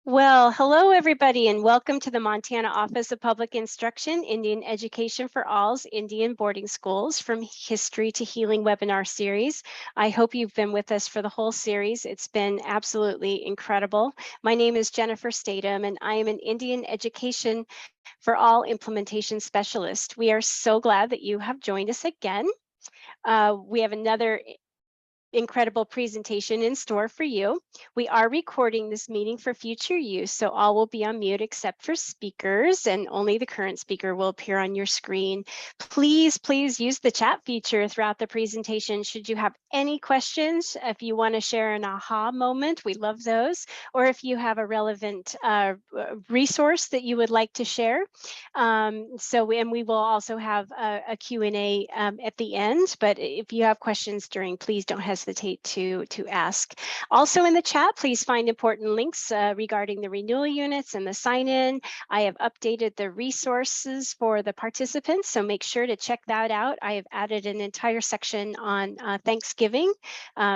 Well, hello everybody and welcome to the Montana Office of Public Instruction, Indian Education for All's Indian Boarding Schools from History to Healing webinar series. I hope you've been with us for the whole series. It's been absolutely incredible. My name is Jennifer Statham and I am an Indian Education for All implementation specialist. We are so glad that you have joined us again. We have another incredible presentation in store for you. We are recording this meeting for future use, so all will be on mute except for speakers, and only the current speaker will appear on your screen. Please use the chat feature throughout the presentation should you have any questions. If you want to share an aha moment, we love those, or if you have a relevant resource that you would like to share. And we will also have a Q&A at the end, but if you have questions during, please don't hesitate to ask. Also in the chat, please find important links regarding the renewal units and the sign-in. I have updated the resources for the participants, so make sure to check that out. I have added an entire section on Thanksgiving,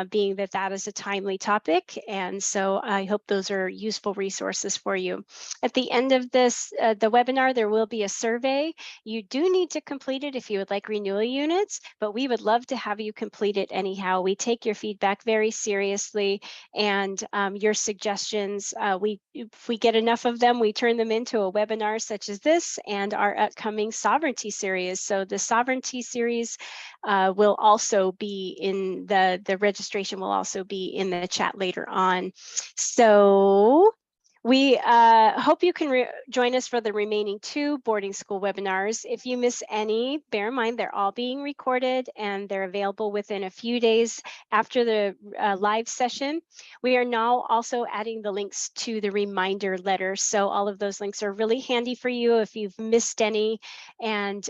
being that is a timely topic, and so I hope those are useful resources for you. At the end of this, the webinar, there will be a survey. You do need to complete it if you would like renewal units, but we would love to have you complete it anyhow. We take your feedback very seriously, and your suggestions, if we get enough of them, we turn them into a webinar such as this and our upcoming sovereignty series. So the sovereignty series will also be in the registration will also be in the chat later on. So we hope you can join us for the remaining 2 boarding school webinars. If you miss any, bear in mind they're all being recorded and they're available within a few days after the live session. We are now also adding the links to the reminder letter. So all of those links are really handy for you if you've missed any. And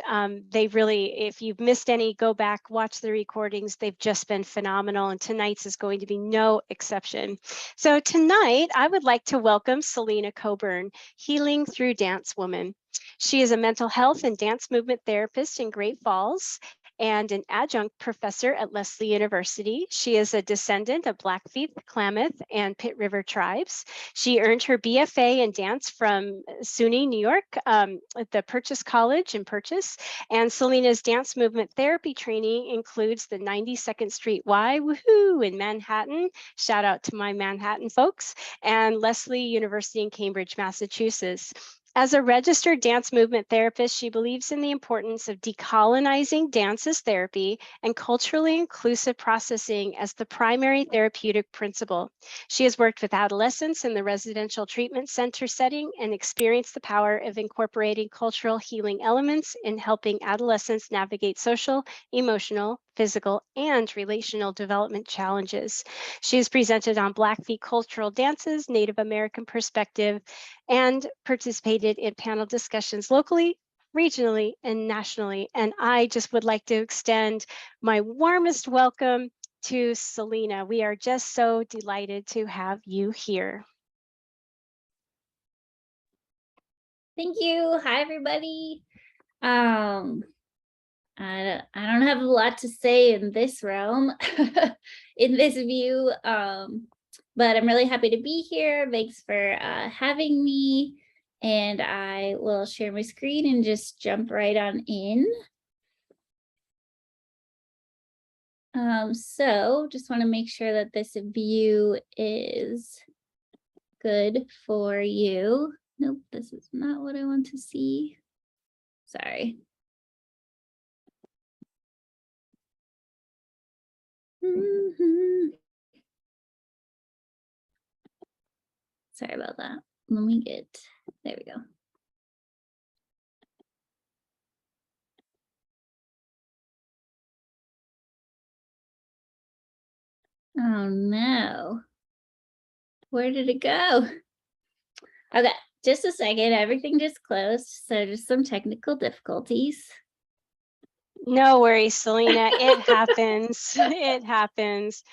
if you've missed any, go back, watch the recordings. They've just been phenomenal. And tonight's is going to be no exception. So tonight, I would like to welcome Selena Coburn, Healing Through Dance Woman. She is a mental health and dance movement therapist in Great Falls and an adjunct professor at Lesley University. She is a descendant of Blackfeet, Klamath, and Pit River tribes. She earned her BFA in dance from SUNY New York at the Purchase College in Purchase. And Selena's dance movement therapy training includes the 92nd Street Y Woohoo in Manhattan. Shout out to my Manhattan folks, and Lesley University in Cambridge, Massachusetts. As a registered dance movement therapist, she believes in the importance of decolonizing dance as therapy and culturally inclusive processing as the primary therapeutic principle. She has worked with adolescents in the residential treatment center setting and experienced the power of incorporating cultural healing elements in helping adolescents navigate social, emotional, physical, and relational development challenges. She has presented on Blackfeet cultural dances, Native American perspective, and participated in panel discussions locally, regionally, and nationally. And I just would like to extend my warmest welcome to Selena. We are just so delighted to have you here. Thank you. Hi, everybody. I don't have a lot to say in this realm, in this view, but I'm really happy to be here. Thanks for having me, and I will share my screen and just jump right on in. So just want to make sure that this view is good for you. Nope, this is not what I want to see. Sorry. Sorry about that. Let me there we go. Oh no. Where did it go? Okay, just a second. Everything just closed. So just some technical difficulties. No worries, Selena. It happens. It happens.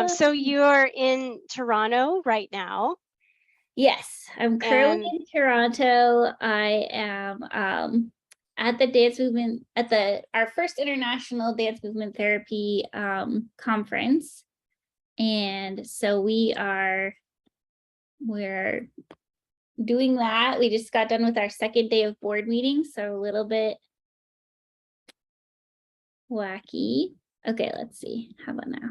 So you're in Toronto right now? Yes, I'm currently in Toronto. I am at the dance movement at our first international dance movement therapy conference. And so we are we're doing that. We just got done with our second day of board meetings, so a little bit wacky. Okay, let's see. How about now?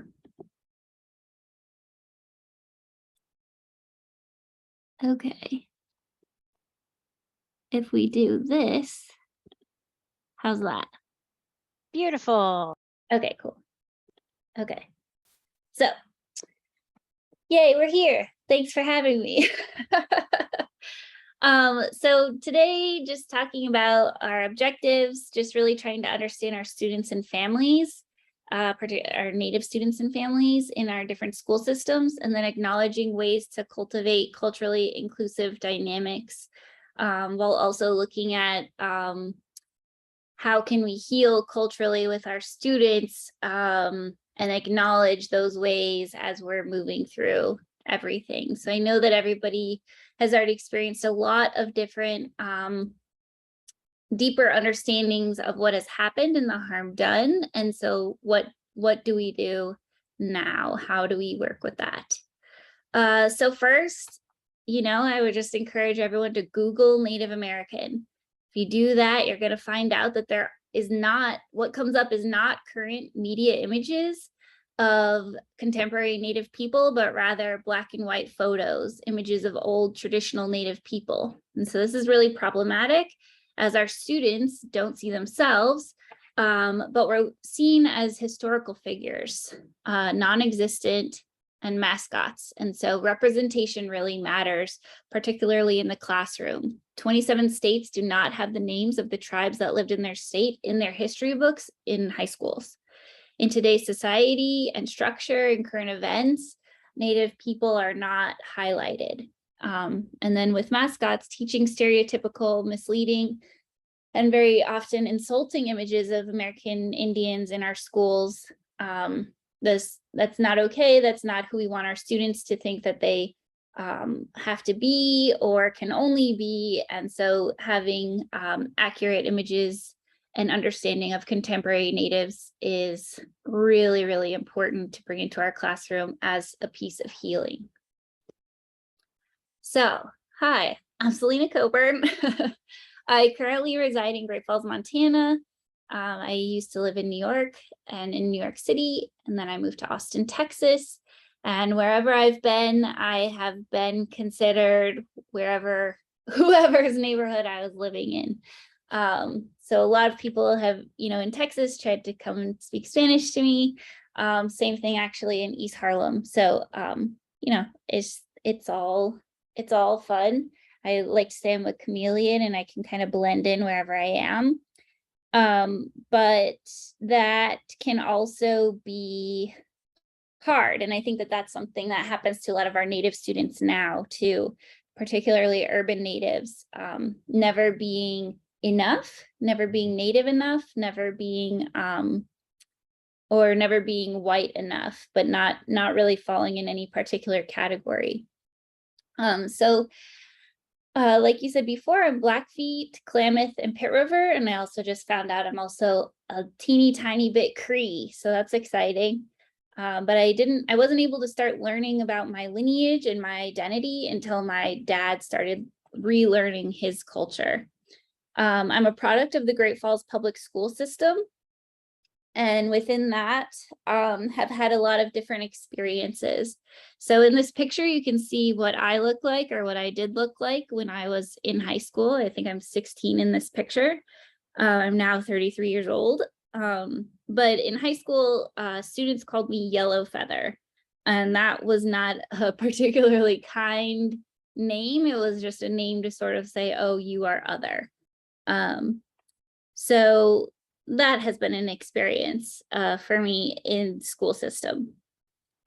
Okay. If we do this, how's that? Beautiful. Okay, cool. Okay. So, yay, we're here. Thanks for having me. So today, just talking about our objectives, just really trying to understand our students and families, our Native students and families in our different school systems, and then acknowledging ways to cultivate culturally inclusive dynamics, while also looking at how can we heal culturally with our students, and acknowledge those ways as we're moving through everything. So I know that everybody has already experienced a lot of different deeper understandings of what has happened and the harm done. And so what do we do now? How do we work with that? So first, I would just encourage everyone to Google Native American. If you do that, you're going to find out that what comes up is not current media images of contemporary Native people, but rather Black and white photos, images of old traditional Native people. And so this is really problematic as our students don't see themselves, but we're seen as historical figures, non-existent and mascots. And so representation really matters, particularly in the classroom. 27 states do not have the names of the tribes that lived in their state in their history books in high schools. In today's society and structure and current events, Native people are not highlighted. And then with mascots, teaching stereotypical, misleading, and very often insulting images of American Indians in our schools. That's not okay. That's not who we want our students to think that they have to be or can only be. And so having accurate images and understanding of contemporary Natives is really, really important to bring into our classroom as a piece of healing. So, hi, I'm Selena Coburn. I currently reside in Great Falls, Montana. I used to live in New York and in New York City, and then I moved to Austin, Texas. And wherever I've been, I have been considered whoever's neighborhood I was living in. So a lot of people have, in Texas tried to come and speak Spanish to me. Same thing actually in East Harlem. So, it's all fun. I like to say I'm a chameleon and I can kind of blend in wherever I am. But that can also be hard. And I think that that's something that happens to a lot of our Native students now too, particularly urban Natives, never being enough, never being Native enough, never being white enough, but not really falling in any particular category. Like you said before, I'm Blackfeet, Klamath, and Pit River, and I also just found out I'm also a teeny tiny bit Cree, so that's exciting. But I wasn't able to start learning about my lineage and my identity until my dad started relearning his culture. I'm a product of the Great Falls public school system. And within that, have had a lot of different experiences. So in this picture, you can see what I look like or what I did look like when I was in high school. I think I'm 16 in this picture. I'm now 33 years old. But in high school, students called me Yellow Feather. And that was not a particularly kind name. It was just a name to sort of say, oh, you are other. So that has been an experience for me in school system.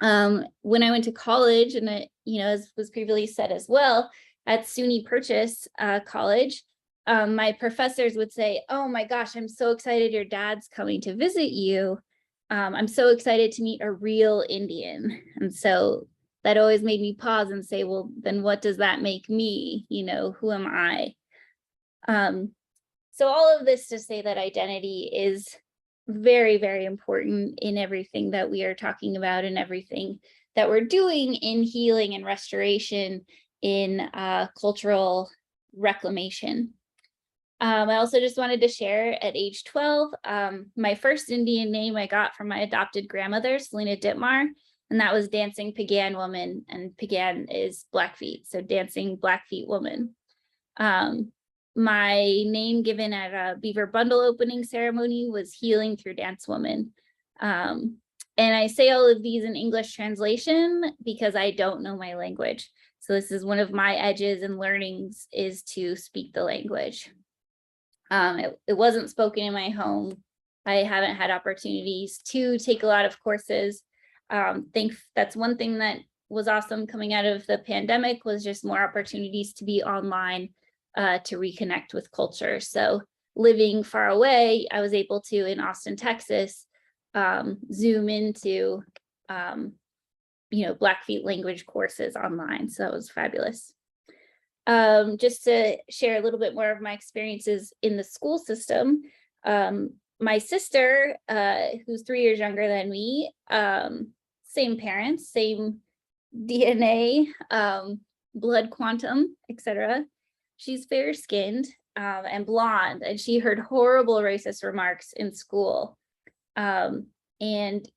When I went to college, and as was previously said as well, at SUNY Purchase College, my professors would say, oh my gosh, I'm so excited your dad's coming to visit you. I'm so excited to meet a real Indian. And so that always made me pause and say, well, then what does that make me? Who am I? So all of this to say that identity is very, very important in everything that we are talking about and everything that we're doing in healing and restoration in cultural reclamation. I also just wanted to share at age 12, my first Indian name I got from my adopted grandmother, Selena Ditmar, and that was Dancing Pagan Woman, and Pagan is Blackfeet, so Dancing Blackfeet Woman. My name given at a beaver bundle opening ceremony was Healing Through Dance Woman. And I say all of these in English translation because I don't know my language. So this is one of my edges and learnings, is to speak the language. It wasn't spoken in my home. I haven't had opportunities to take a lot of courses. Think that's one thing that was awesome coming out of the pandemic, was just more opportunities to be online, to reconnect with culture. So living far away, I was able to, in Austin, Texas, Zoom into, Blackfeet language courses online. So that was fabulous. Just to share a little bit more of my experiences in the school system, my sister, who's 3 years younger than me, same parents, same DNA, blood quantum, etc. She's fair-skinned and blonde, and she heard horrible racist remarks in school. And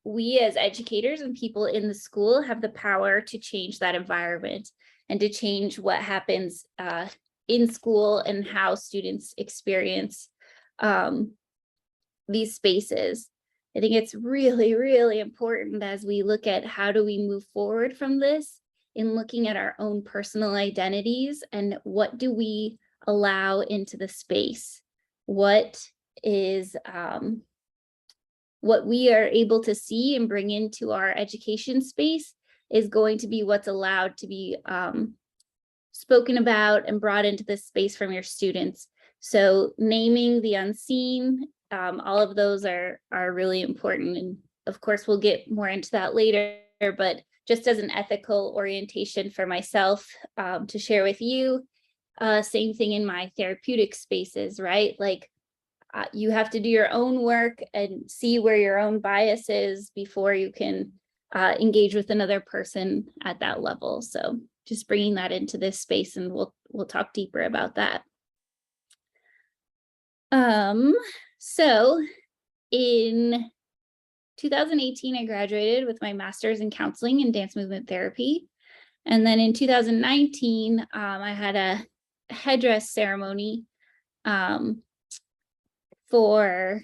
we as educators and people in the school have the power to change that environment and to change what happens in school and how students experience these spaces. I think it's really, really important as we look at how do we move forward from this, in looking at our own personal identities and what do we allow into the space. What is what we are able to see and bring into our education space is going to be what's allowed to be spoken about and brought into this space from your students. So naming the unseen, all of those are really important. And of course, we'll get more into that later, but just as an ethical orientation for myself to share with you, same thing in my therapeutic spaces, right? Like you have to do your own work and see where your own bias is before you can engage with another person at that level. So just bringing that into this space, and we'll talk deeper about that. So in 2018, I graduated with my master's in counseling and dance movement therapy. And then in 2019, I had a headdress ceremony for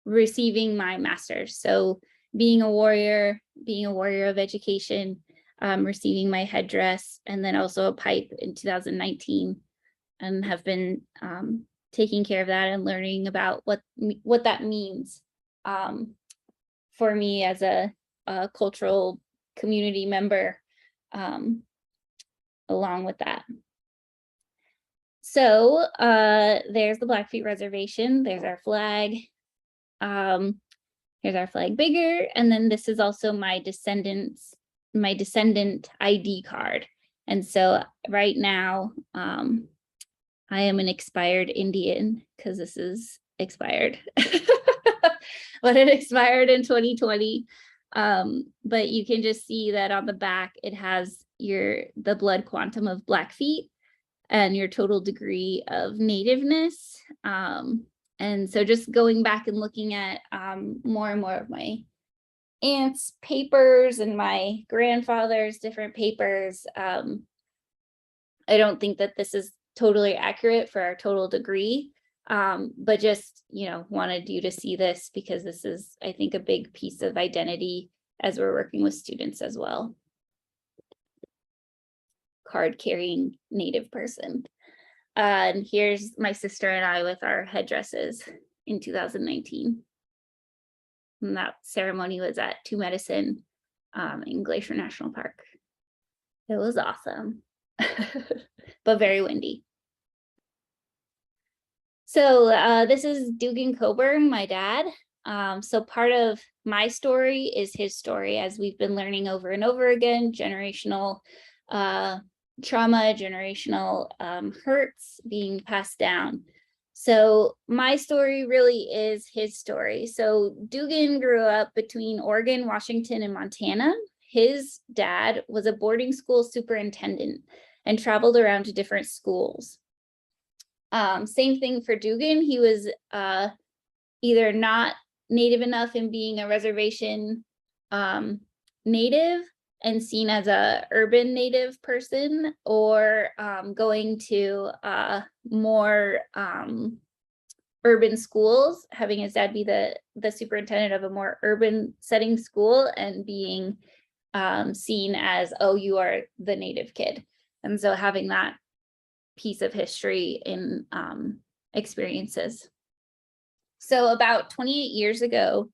receiving my master's. So being a warrior of education, receiving my headdress, and then also a pipe in 2019, and have been taking care of that and learning about what that means for me as a cultural community member along with that. So there's the Blackfeet Reservation, there's our flag. Here's our flag bigger, and then this is also my descendant ID card. And so right now, I am an expired Indian because this is expired, but it expired in 2020. But you can just see that on the back, it has the blood quantum of Blackfeet and your total degree of nativeness. And so just going back and looking at more and more of my aunt's papers and my grandfather's different papers, I don't think that this is totally accurate for our total degree, but just, wanted you to see this because this is, I think, a big piece of identity as we're working with students as well. Card carrying Native person. And here's my sister and I with our headdresses in 2019. And that ceremony was at Two Medicine in Glacier National Park. It was awesome, but very windy. So this is Dugan Coburn, my dad. So part of my story is his story, as we've been learning over and over again, generational trauma, generational hurts being passed down. So my story really is his story. So Dugan grew up between Oregon, Washington, and Montana. his dad was a boarding school superintendent and traveled around to different schools. Same thing for Dugan. He was either not native enough in being a reservation native and seen as a urban native person, or going to more urban schools, having his dad be the superintendent of a more urban setting school and being seen as, oh, you are the native kid. And so having that piece of history in experiences. So about 28 years ago,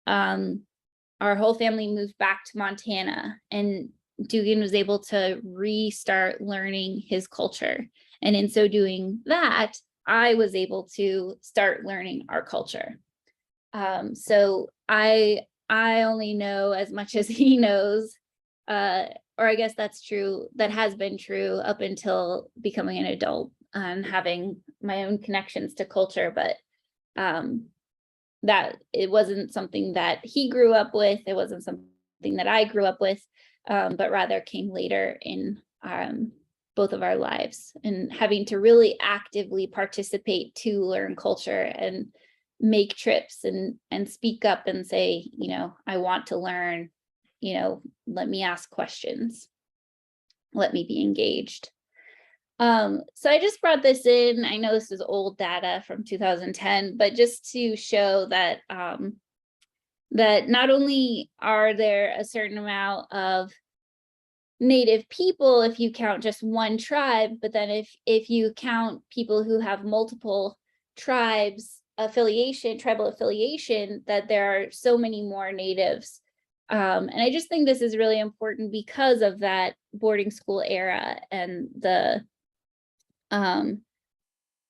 our whole family moved back to Montana, and Dugan was able to restart learning his culture. And in so doing that, I was able to start learning our culture. So I only know as much as he knows, or I guess that's true, that has been true up until becoming an adult and having my own connections to culture, but that it wasn't something that he grew up with. It wasn't something that I grew up with, but rather came later in both of our lives, and having to really actively participate to learn culture and make trips and speak up and say, you know, I want to learn, you know, let me ask questions, let me be engaged. So I just brought this in. I know this is old data from 2010, but just to show that that not only are there a certain amount of Native people if you count just one tribe, but then if you count people who have multiple tribes tribal affiliation, that there are so many more Natives. And I just think this is really important because of that boarding school era and the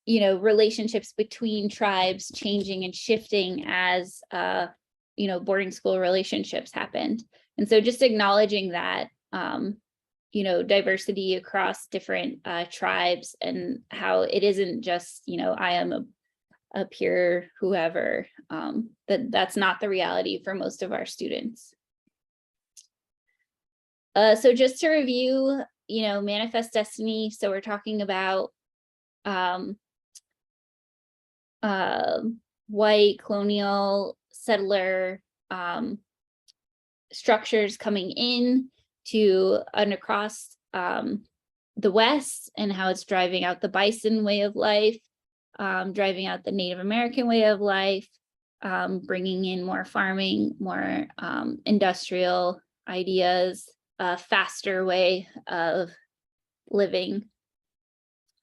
you know, relationships between tribes changing and shifting as you know, boarding school relationships happened. And so just acknowledging that you know, diversity across different tribes, and how it isn't just, you know, I am a pure whoever, that's not the reality for most of our students. So just to review, you know, manifest destiny. So we're talking about white colonial settler structures coming in to and across the West, and how it's driving out the bison way of life, driving out the Native American way of life, bringing in more farming, more industrial ideas, a faster way of living,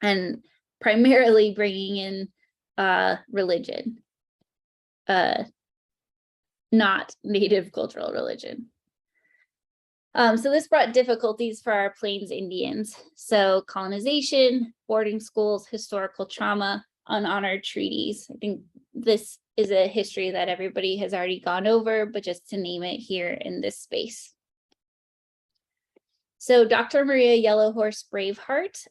and primarily bringing in religion, not Native cultural religion. So this brought difficulties for our Plains Indians. So colonization, boarding schools, historical trauma, unhonored treaties. I think this is a history that everybody has already gone over, but just to name it here in this space. So Dr. Maria Yellowhorse Braveheart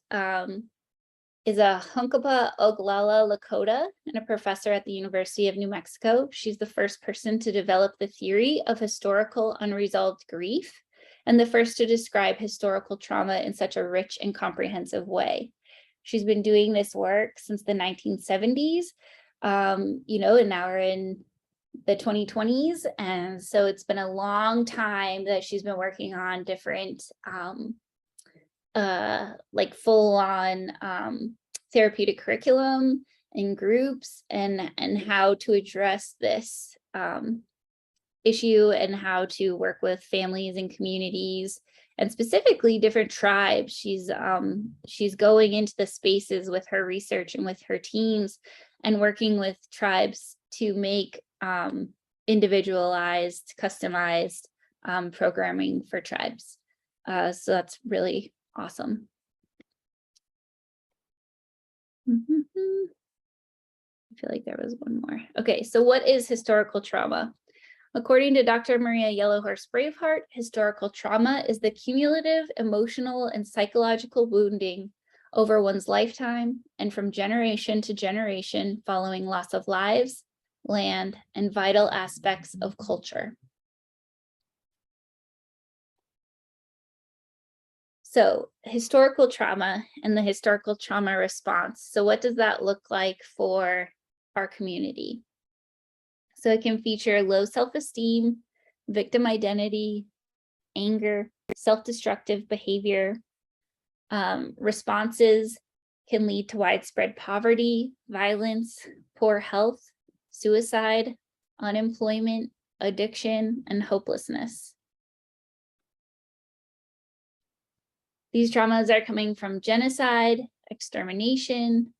is a Hunkapa Oglala Lakota and a professor at the University of New Mexico. She's the first person to develop the theory of historical unresolved grief, and the first to describe historical trauma in such a rich and comprehensive way. She's been doing this work since the 1970s, you know, and now we're in the 2020s. And so it's been a long time that she's been working on different like full-on therapeutic curriculum in groups, and how to address this issue, and how to work with families and communities, and specifically different tribes. She's going into the spaces with her research and with her teams, and working with tribes to make individualized, customized programming for tribes. So that's really awesome. I feel like there was one more. Okay, so what is historical trauma? According to Dr. Maria Yellowhorse Braveheart, historical trauma is the cumulative emotional and psychological wounding over one's lifetime and from generation to generation following loss of lives, land, and vital aspects of culture. So historical trauma and the historical trauma response. So what does that look like for our community? So it can feature low self-esteem, victim identity, anger, self-destructive behavior. Responses can lead to widespread poverty, violence, poor health, suicide, unemployment, addiction, and hopelessness. These traumas are coming from genocide, extermination,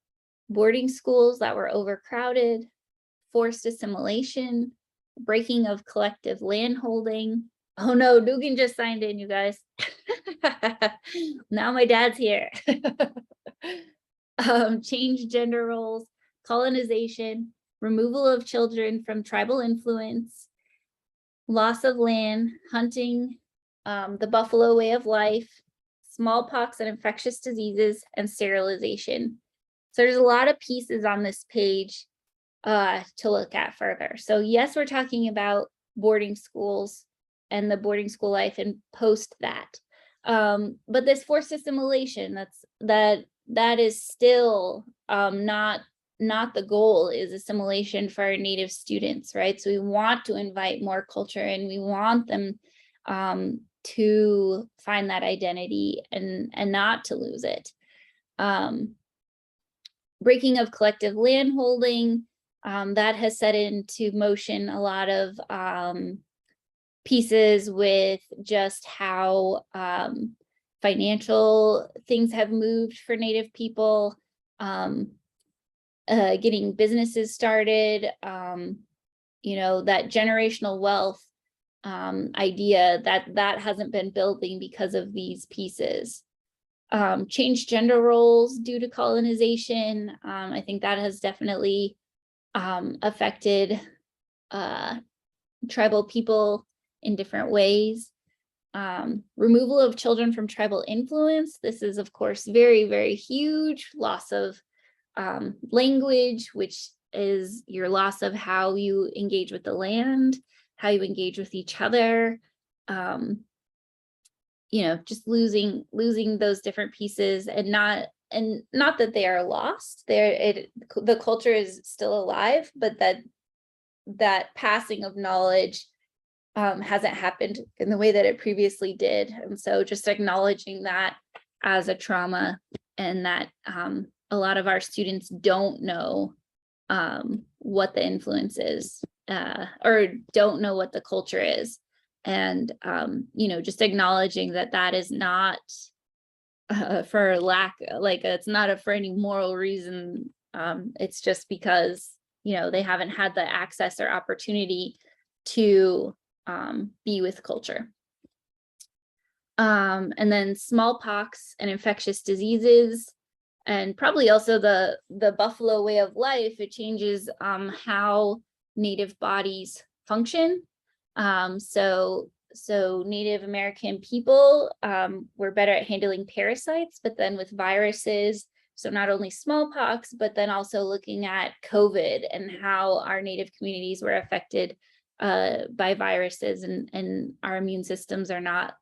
boarding schools that were overcrowded, forced assimilation, breaking of collective landholding. Oh no, Dugan just signed in, you guys. Now my dad's here. Change gender roles, colonization, removal of children from tribal influence, loss of land, hunting, the buffalo way of life, smallpox and infectious diseases, and sterilization. So there's a lot of pieces on this page to look at further. So yes, we're talking about boarding schools and the boarding school life and post that. But this forced assimilation, that is still not the goal, is assimilation for our Native students, right? So we want to invite more culture and we want them to find that identity and not to lose it. Breaking of collective landholding, that has set into motion a lot of pieces with just how financial things have moved for Native people, getting businesses started, you know, that generational wealth idea that hasn't been building because of these pieces. Changed gender roles due to colonization. I think that has definitely affected tribal people in different ways. Removal of children from tribal influence. This is, of course, very, very huge. Loss of language, which is your loss of how you engage with the land, how you engage with each other. You know, just losing those different pieces, and not that they are lost. The culture is still alive, but that passing of knowledge hasn't happened in the way that it previously did. And so just acknowledging that as a trauma, and that a lot of our students don't know what the influence is, or don't know what the culture is. And, you know, just acknowledging that is not for lack, like it's not for any moral reason. It's just because, you know, they haven't had the access or opportunity to be with culture. And then smallpox and infectious diseases, and probably also the buffalo way of life. It changes how Native bodies function. So Native American people were better at handling parasites, but then with viruses, so not only smallpox, but then also looking at COVID and how our Native communities were affected by viruses, and our immune systems are not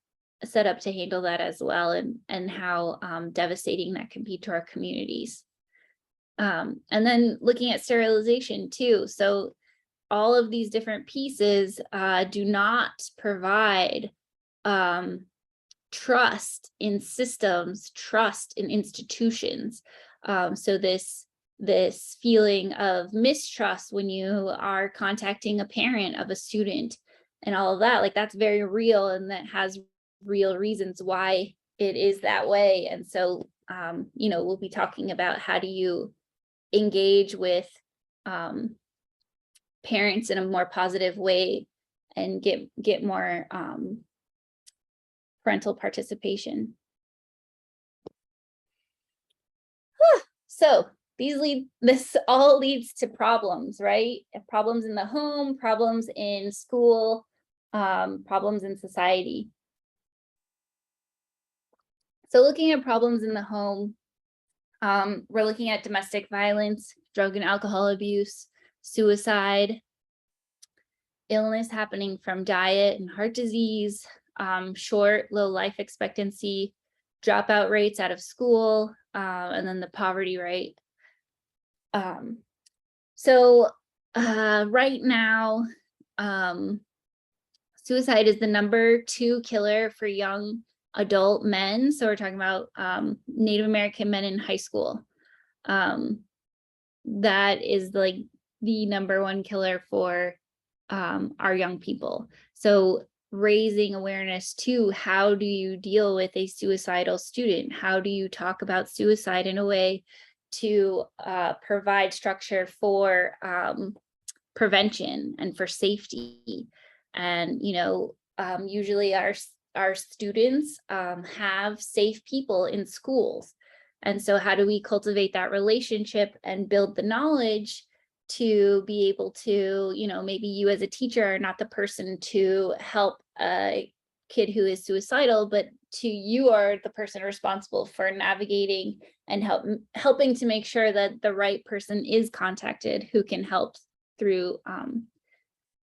set up to handle that as well, and how devastating that can be to our communities. And then looking at sterilization too. So all of these different pieces do not provide trust in systems, trust in institutions. So this feeling of mistrust when you are contacting a parent of a student and all of that, like that's very real, and that has real reasons why it is that way. And so, you know, we'll be talking about how do you engage with parents in a more positive way and get more parental participation. So this all leads to problems, right? Problems in the home, problems in school, problems in society. So looking at problems in the home, we're looking at domestic violence, drug and alcohol abuse, suicide, illness happening from diet and heart disease, short, low life expectancy, dropout rates out of school, and then the poverty rate. So right now, suicide is the #2 killer for young adult men. So we're talking about Native American men in high school. That is like the #1 killer for our young people. So raising awareness to how do you deal with a suicidal student? How do you talk about suicide in a way to provide structure for prevention and for safety? And usually our students have safe people in schools, and so how do we cultivate that relationship and build the knowledge to be able to, maybe you as a teacher are not the person to help a kid who is suicidal, but you are the person responsible for navigating and helping to make sure that the right person is contacted who can help through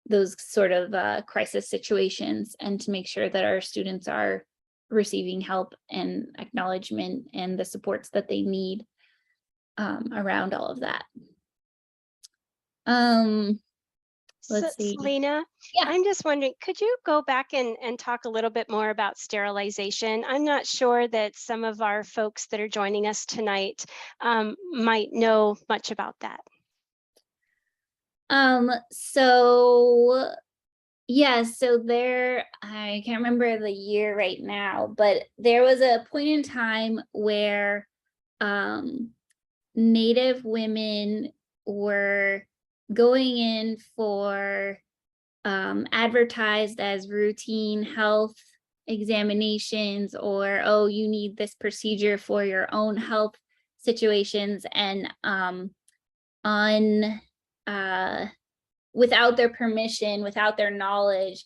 those sort of crisis situations, and to make sure that our students are receiving help and acknowledgement and the supports that they need around all of that. Let's see. Selena, Yeah. I'm just wondering, could you go back and talk a little bit more about sterilization? I'm not sure that some of our folks that are joining us tonight might know much about that. So yeah, so I can't remember the year right now, but there was a point in time where Native women were going in for advertised as routine health examinations, or, oh, you need this procedure for your own health situations, and without their permission, without their knowledge,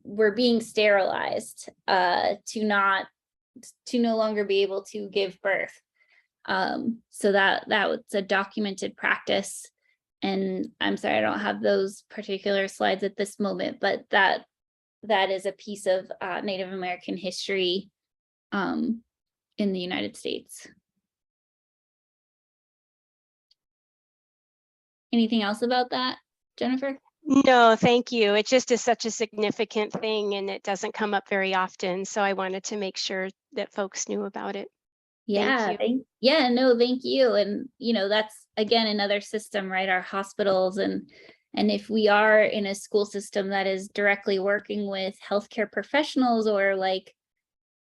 were being sterilized to no longer be able to give birth. So that was a documented practice. And I'm sorry, I don't have those particular slides at this moment, but that is a piece of Native American history in the United States. Anything else about that, Jennifer? No, thank you. It just is such a significant thing, and it doesn't come up very often. So I wanted to make sure that folks knew about it. Yeah, Thank thank you. And that's again another system, right? Our hospitals, and if we are in a school system that is directly working with healthcare professionals, or like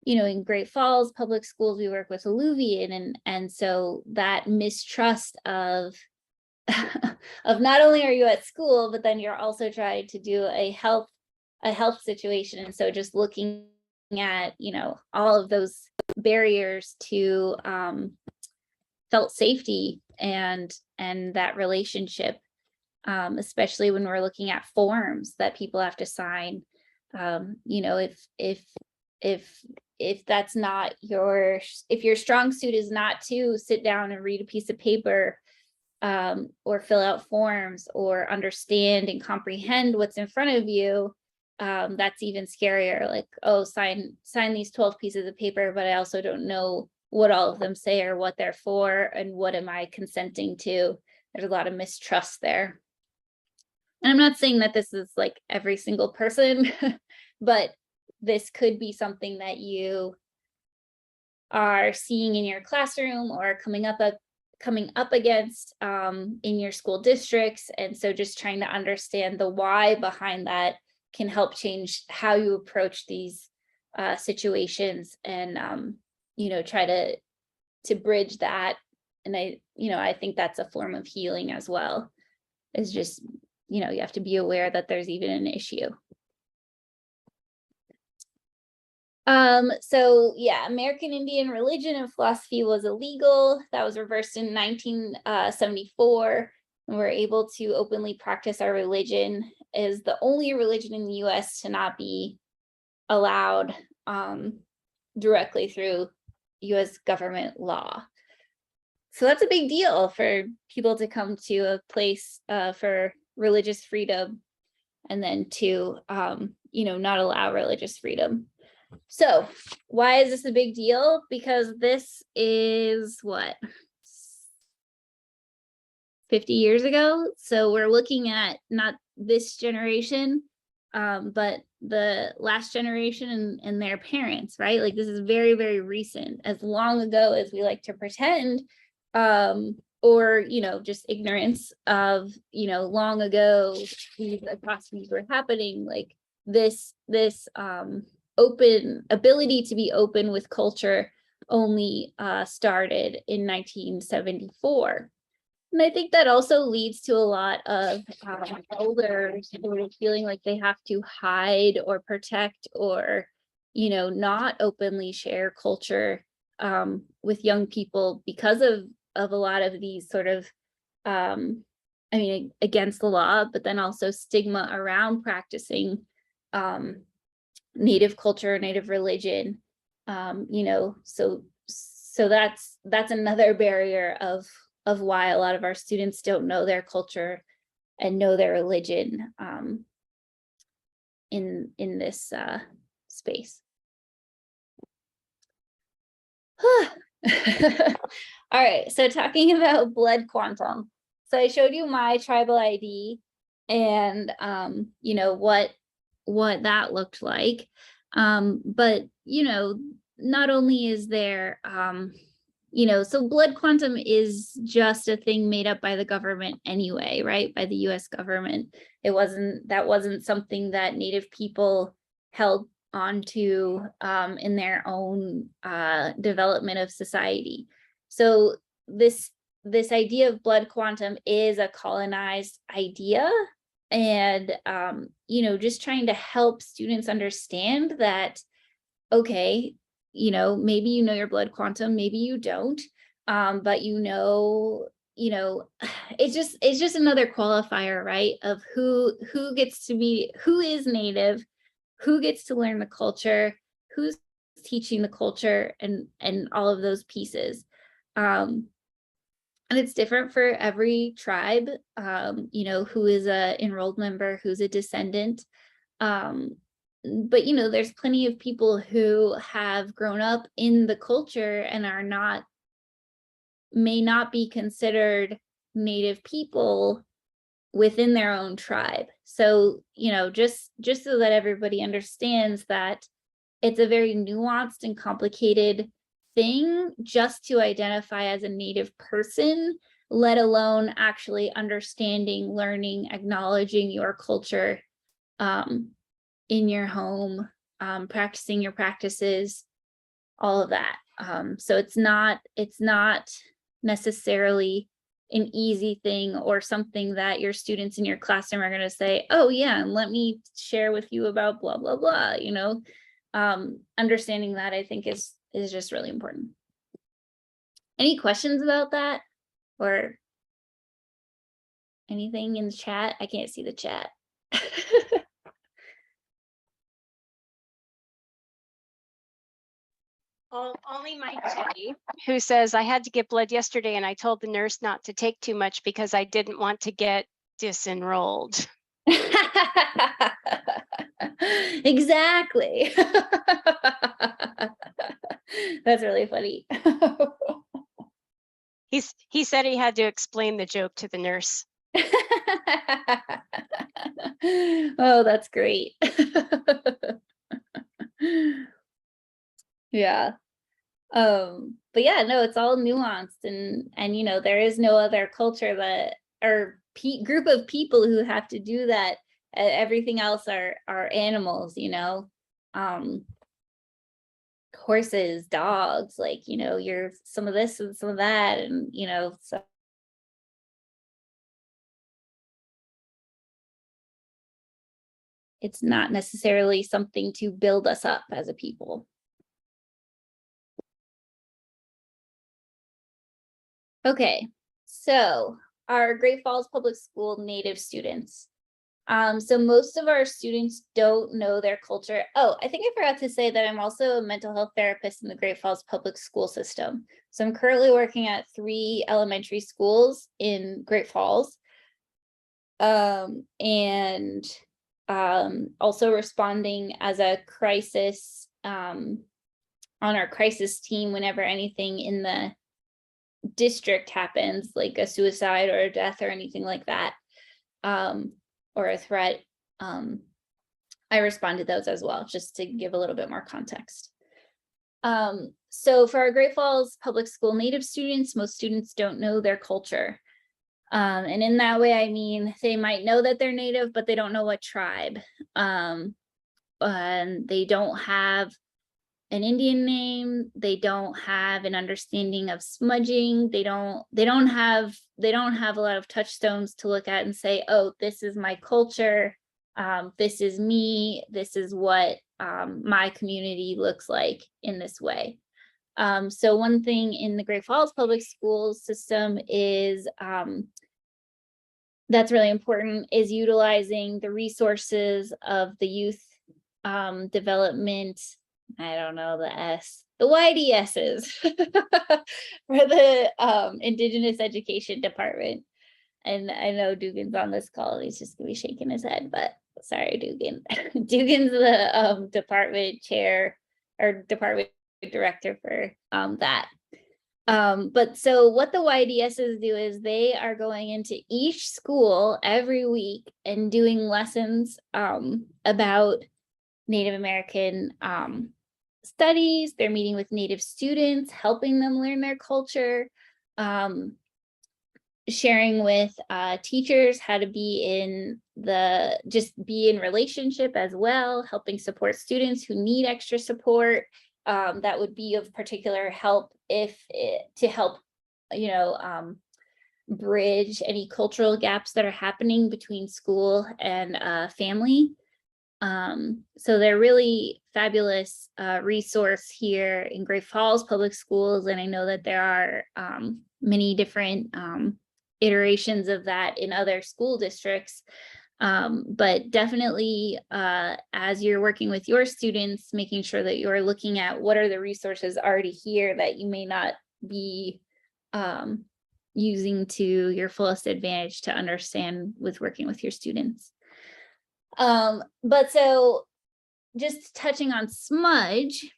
in Great Falls public schools, we work with Alluvian, and so that mistrust of of not only are you at school, but then you're also trying to do a health situation. And so just looking at all of those barriers to felt safety and that relationship, especially when we're looking at forms that people have to sign. If that's not if your strong suit is not to sit down and read a piece of paper, or fill out forms, or understand and comprehend what's in front of you, that's even scarier. Like, oh, sign these 12 pieces of paper, but I also don't know what all of them say or what they're for, and what am I consenting to. There's a lot of mistrust there. And I'm not saying that this is like every single person, but this could be something that you are seeing in your classroom, or coming up against in your school districts. And so just trying to understand the why behind that can help change how you approach these situations, and try to bridge that. And I think that's a form of healing as well, is just you have to be aware that there's even an issue. So yeah, American Indian religion and philosophy was illegal. That was reversed in 1974. And we're able to openly practice our religion as the only religion in the US to not be allowed directly through US government law. So that's a big deal for people to come to a place for religious freedom, and then to not allow religious freedom. So why is this a big deal? Because this is what, 50 years ago. So we're looking at not this generation, but the last generation and their parents, right? Like this is very, very recent, as long ago as we like to pretend, or, just ignorance of, long ago, these atrocities were happening. Like this open ability to be open with culture only started in 1974. And I think that also leads to a lot of elders feeling like they have to hide or protect or, not openly share culture with young people because of a lot of these sort of, against the law, but then also stigma around practicing Native culture, Native religion, so that's another barrier of why a lot of our students don't know their culture and know their religion in this space. All right, so talking about blood quantum. So I showed you my tribal ID and what that looked like. But not only is there so blood quantum is just a thing made up by the government anyway, right? By the US government. That wasn't something that Native people held onto in their own development of society. So this idea of blood quantum is a colonized idea, and just trying to help students understand that, okay, maybe your blood quantum, maybe you don't, but it's just another qualifier, right, of who is Native, who gets to learn the culture, who's teaching the culture, and all of those pieces. And it's different for every tribe, who is a enrolled member, who's a descendant. But there's plenty of people who have grown up in the culture and may not be considered Native people within their own tribe. So, just so that everybody understands that it's a very nuanced and complicated thing just to identify as a Native person, let alone actually understanding, learning, acknowledging your culture in your home, practicing your practices, all of that. So it's not necessarily an easy thing or something that your students in your classroom are going to say, oh yeah, and let me share with you about blah blah blah. Understanding that, I think, is just really important. Any questions about that or anything in the chat? I can't see the chat. Only Mike Teddy, who says, I had to get blood yesterday and I told the nurse not to take too much because I didn't want to get disenrolled. Exactly. That's really funny. He said he had to explain the joke to the nurse. Oh, that's great. Yeah. But yeah, no, it's all nuanced, and there is no other culture that or group of people who have to do that. Everything else are animals, horses, dogs, like, you're some of this and some of that, and so it's not necessarily something to build us up as a people. Okay, so our Great Falls Public School Native students. So most of our students don't know their culture. Oh, I think I forgot to say that I'm also a mental health therapist in the Great Falls Public School System. So I'm currently working at 3 elementary schools in Great Falls. And also responding as a crisis on our crisis team whenever anything in the district happens, like a suicide or a death or anything like that, or a threat. I respond to those as well, just to give a little bit more context. So for our Great Falls Public School Native students, most students don't know their culture. And in that way, I mean, they might know that they're Native, but they don't know what tribe. And they don't have an Indian name. They don't have an understanding of smudging. They don't have a lot of touchstones to look at and say, oh, this is my culture. This is me. This is what my community looks like in this way. So one thing in the Great Falls Public Schools system is that's really important, is utilizing the resources of the youth development, I don't know the YDSs for the Indigenous Education Department. And I know Dugan's on this call, he's just gonna be shaking his head, but sorry, Dugan. Dugan's the department chair or department director for that. But so what the YDSs do is they are going into each school every week and doing lessons about Native American studies. They're meeting with Native students, helping them learn their culture, sharing with teachers how to be in relationship as well, helping support students who need extra support. That would be of particular help to help, bridge any cultural gaps that are happening between school and family. So they're really fabulous resource here in Great Falls Public Schools. And I know that there are many different iterations of that in other school districts. But definitely, as you're working with your students, making sure that you're looking at what are the resources already here that you may not be using to your fullest advantage to understand with working with your students. But so just touching on smudge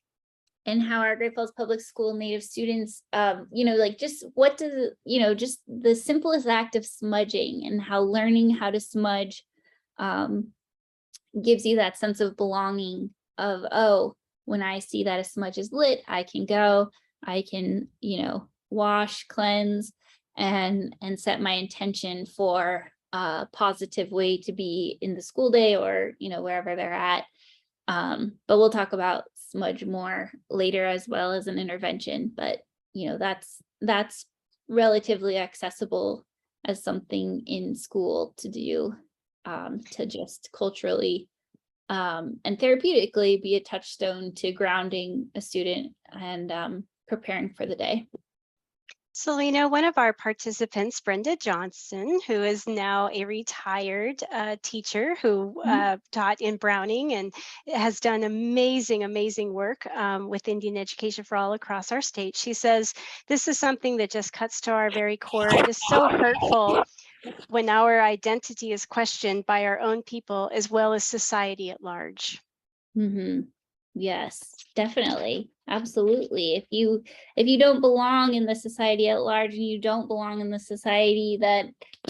and how our Great Falls Public School Native students, just what does, just the simplest act of smudging and how learning how to smudge gives you that sense of belonging of, oh, when I see that a smudge is lit, I can go, I can, wash, cleanse, and set my intention for a positive way to be in the school day or, wherever they're at. But we'll talk about smudge more later as well as an intervention, but that's relatively accessible as something in school to do, to just culturally and therapeutically be a touchstone to grounding a student and preparing for the day. Selena, one of our participants, Brenda Johnson, who is now a retired teacher who taught in Browning and has done amazing work with Indian Education for All across our state. She says, this is something that just cuts to our very core. It is so hurtful when our identity is questioned by our own people as well as society at large. Mm-hmm. Yes, definitely. Absolutely. If you don't belong in the society at large and you don't belong in the society that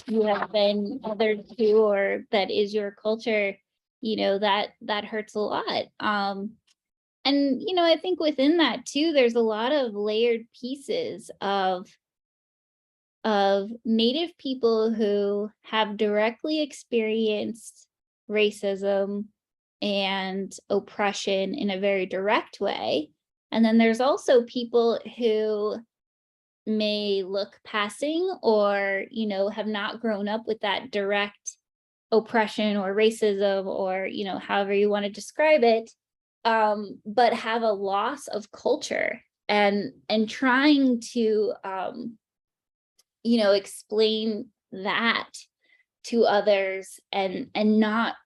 you have been othered to or that is your culture, that hurts a lot. And I think within that too, there's a lot of layered pieces of Native people who have directly experienced racism and oppression in a very direct way. And then there's also people who may look passing or, have not grown up with that direct oppression or racism or, however you want to describe it, but have a loss of culture and trying to, explain that to others and not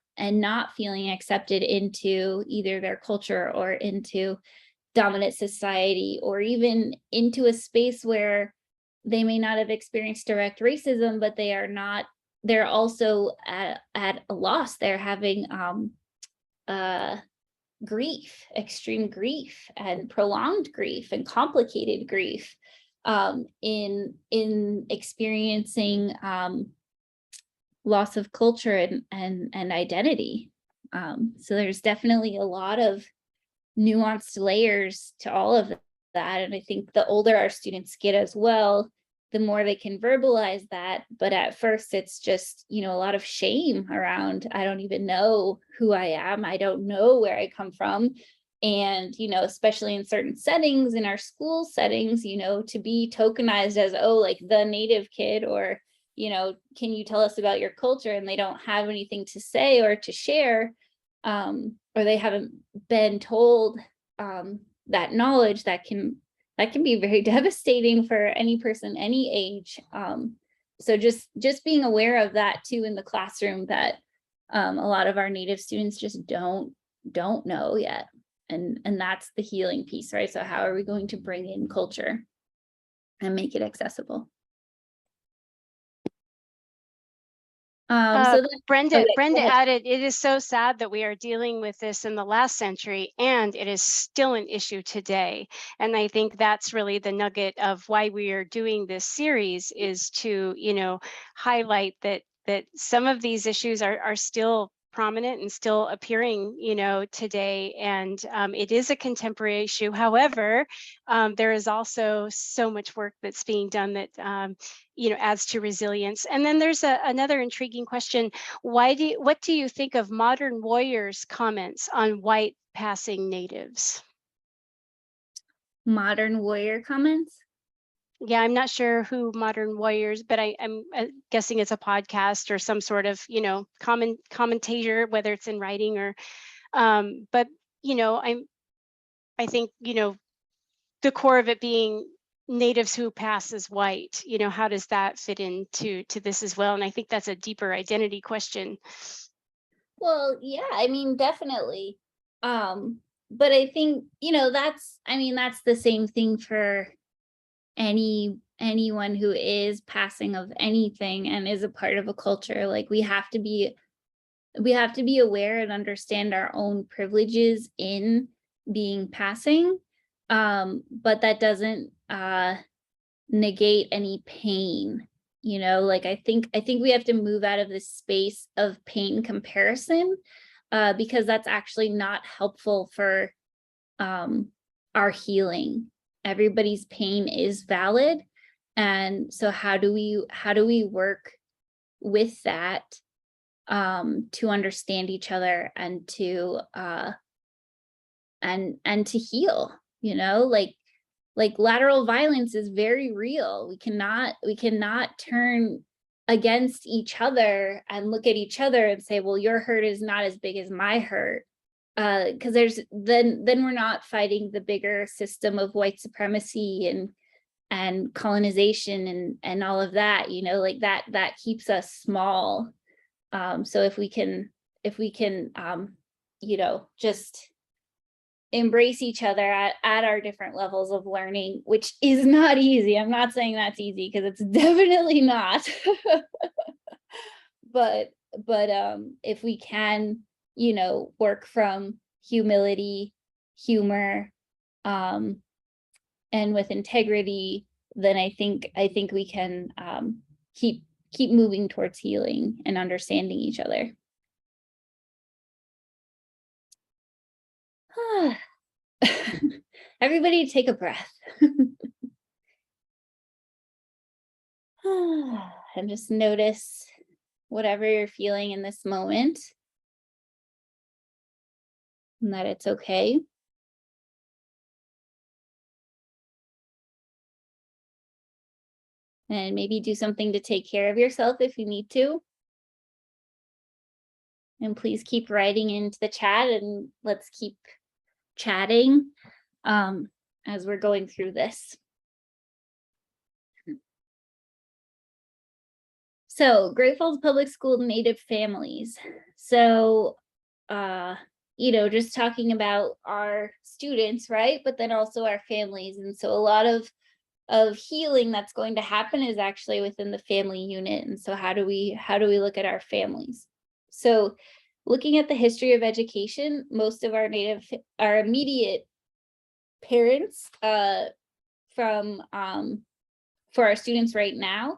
feeling accepted into either their culture or into dominant society or even into a space where they may not have experienced direct racism, but they're also at a loss. They're having grief, extreme grief, and prolonged grief, and complicated grief, in experiencing loss of culture and identity. So there's definitely a lot of nuanced layers to all of that. And I think the older our students get as well, the more they can verbalize that. But at first it's just, a lot of shame around, I don't even know who I am. I don't know where I come from. And, especially in certain settings, in our school settings, to be tokenized as, oh, like the Native kid, or, can you tell us about your culture? And they don't have anything to say or to share, or they haven't been told that knowledge, that can be very devastating for any person, any age. So just being aware of that too in the classroom, that a lot of our Native students just don't know yet. And that's the healing piece, right? So how are we going to bring in culture and make it accessible? Brenda okay, added, it is so sad that we are dealing with this in the last century and it is still an issue today. And I think that's really the nugget of why we are doing this series, is to, highlight that some of these issues are still prominent and still appearing, today. And it is a contemporary issue. However, there is also so much work that's being done that adds to resilience. And then there's another intriguing question. What do you think of modern warriors' comments on white passing natives? modern warrior comments. Yeah, I'm not sure who Modern Warriors, but I'm guessing it's a podcast or some sort of, commentator, whether it's in writing or, but I think, the core of it being natives who pass as white, how does that fit into this as well? And I think that's a deeper identity question. Well, yeah, I mean, definitely. But I think, that's the same thing for anyone who is passing of anything and is a part of a culture. Like we have to be aware and understand our own privileges in being passing. But that doesn't negate any pain. Like I think we have to move out of this space of pain comparison, because that's actually not helpful for our healing. Everybody's pain is valid. And so how do we work with that, to understand each other and to heal, like lateral violence is very real. We cannot turn against each other and look at each other and say, well, your hurt is not as big as my hurt. Because then we're not fighting the bigger system of white supremacy and colonization and all of that, like that keeps us small. So if we can just embrace each other at our different levels of learning, which is not easy. I'm not saying that's easy, because it's definitely not. but if we can, work from humility, humor, and with integrity, then I think we can keep moving towards healing and understanding each other. Everybody take a breath. And just notice whatever you're feeling in this moment, and that it's okay. And maybe do something to take care of yourself if you need to. And please keep writing into the chat, and let's keep chatting as we're going through this. So Great Falls Public School Native families. So, just talking about our students, right? But then also our families. And so a lot of healing that's going to happen is actually within the family unit. And so how do we look at our families? So looking at the history of education, most of our immediate parents for our students right now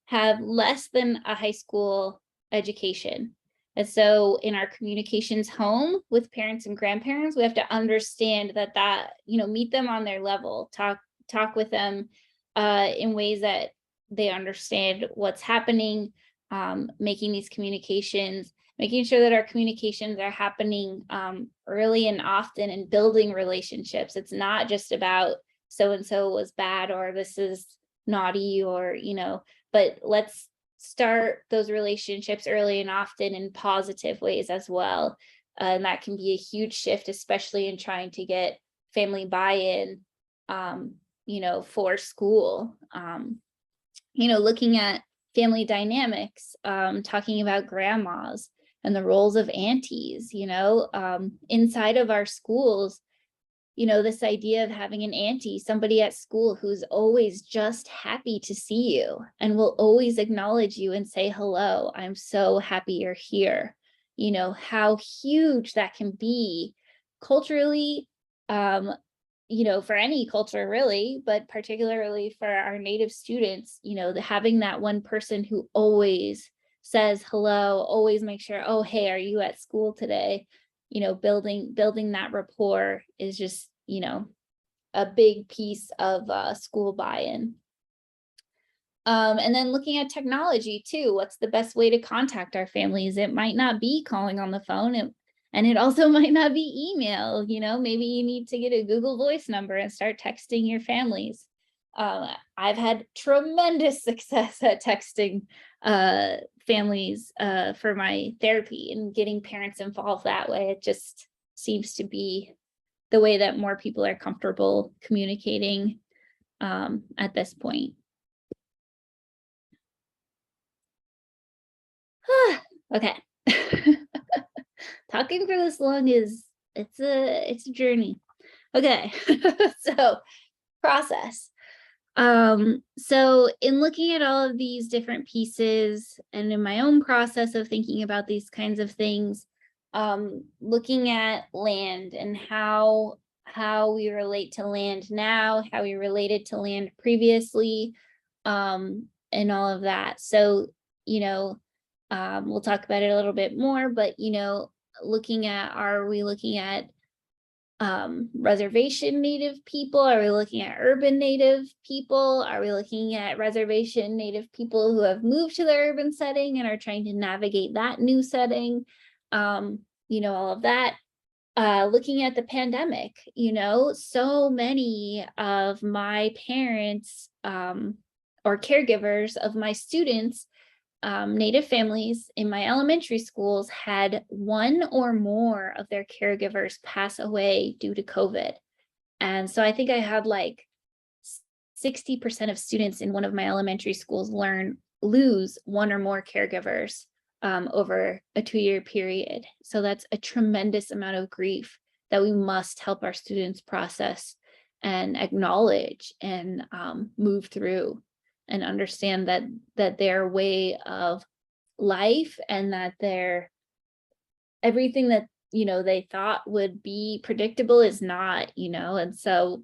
have less than a high school education. And so in our communications home with parents and grandparents, we have to understand that, meet them on their level, talk with them in ways that they understand what's happening, making these communications, making sure that our communications are happening early and often, and building relationships. It's not just about so-and-so was bad or this is naughty, or, but let's start those relationships early and often in positive ways as well. And that can be a huge shift, especially in trying to get family buy-in, for school. Looking at family dynamics, talking about grandmas and the roles of aunties, inside of our schools, this idea of having an auntie, somebody at school who's always just happy to see you and will always acknowledge you and say, hello, I'm so happy you're here. How huge that can be culturally, for any culture really, but particularly for our Native students, having that one person who always says hello, always make sure, oh, hey, are you at school today? Building that rapport is just, a big piece of school buy-in. And then looking at technology too, what's the best way to contact our families? It might not be calling on the phone, and it also might not be email. Maybe you need to get a Google Voice number and start texting your families. I've had tremendous success at texting families for my therapy and getting parents involved that way. It just seems to be the way that more people are comfortable communicating at this point. Okay. Talking for this long it's a journey. Okay. So process. So in looking at all of these different pieces and in my own process of thinking about these kinds of things, looking at land and how we relate to land now, how we related to land previously, and all of that. So, we'll talk about it a little bit more, but, are we looking at reservation Native people? Are we looking at urban Native people? Are we looking at reservation Native people who have moved to the urban setting and are trying to navigate that new setting? All of that. Looking at the pandemic, so many of my parents or caregivers of my students, Native families in my elementary schools had one or more of their caregivers pass away due to COVID. And so I think I had like 60% of students in one of my elementary schools lose one or more caregivers over a 2-year period. So that's a tremendous amount of grief that we must help our students process and acknowledge and move through, and understand that their way of life and that everything that they thought would be predictable is not, and so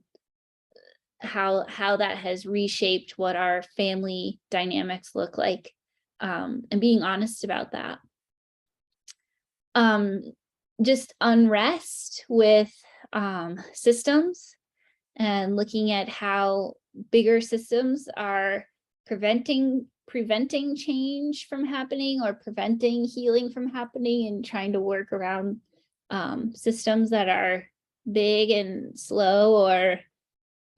how that has reshaped what our family dynamics look like, and being honest about that. Just unrest with systems, and looking at how bigger systems are preventing change from happening or preventing healing from happening, and trying to work around systems that are big and slow or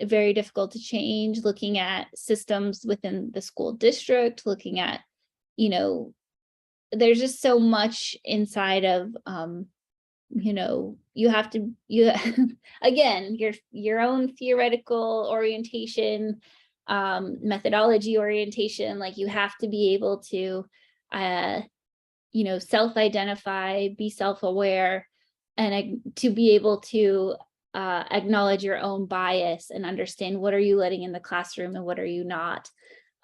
very difficult to change. Looking at systems within the school district, looking at, there's just so much inside of, you have to, again, your own theoretical orientation, methodology orientation, like you have to be able to, self-identify, be self-aware, and to be able to acknowledge your own bias and understand what are you letting in the classroom and what are you not,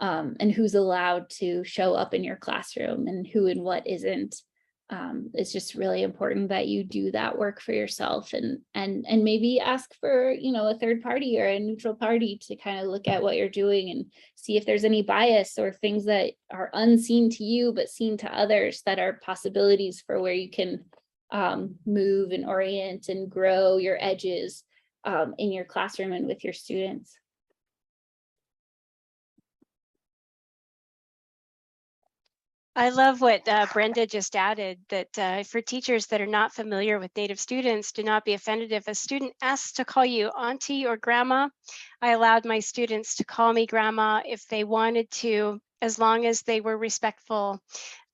and who's allowed to show up in your classroom and who and what isn't. it's just really important that you do that work for yourself, and maybe ask for, you know, a third party or a neutral party to kind of look at what you're doing and see if there's any bias or things that are unseen to you but seen to others that are possibilities for where you can move and orient and grow your edges in your classroom and with your students. I love what Brenda just added, that for teachers that are not familiar with Native students, do not be offended if a student asks to call you auntie or grandma. I allowed my students to call me grandma if they wanted to, as long as they were respectful.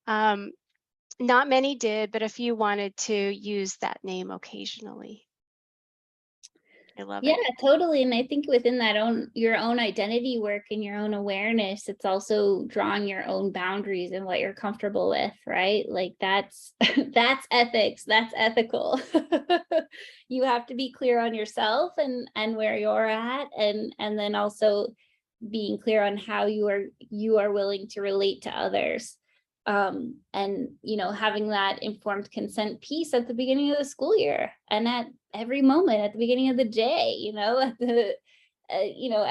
Not many did, but a few wanted to use that name occasionally. I love it. Yeah, totally. And I think within that your own identity work and your own awareness, it's also drawing your own boundaries and what you're comfortable with, right? Like that's that's ethics, that's ethical. You have to be clear on yourself and where you're at, and then also being clear on how you are willing to relate to others. And you know, having that informed consent piece at the beginning of the school year and at every moment, at the beginning of the day, you know, at the you know,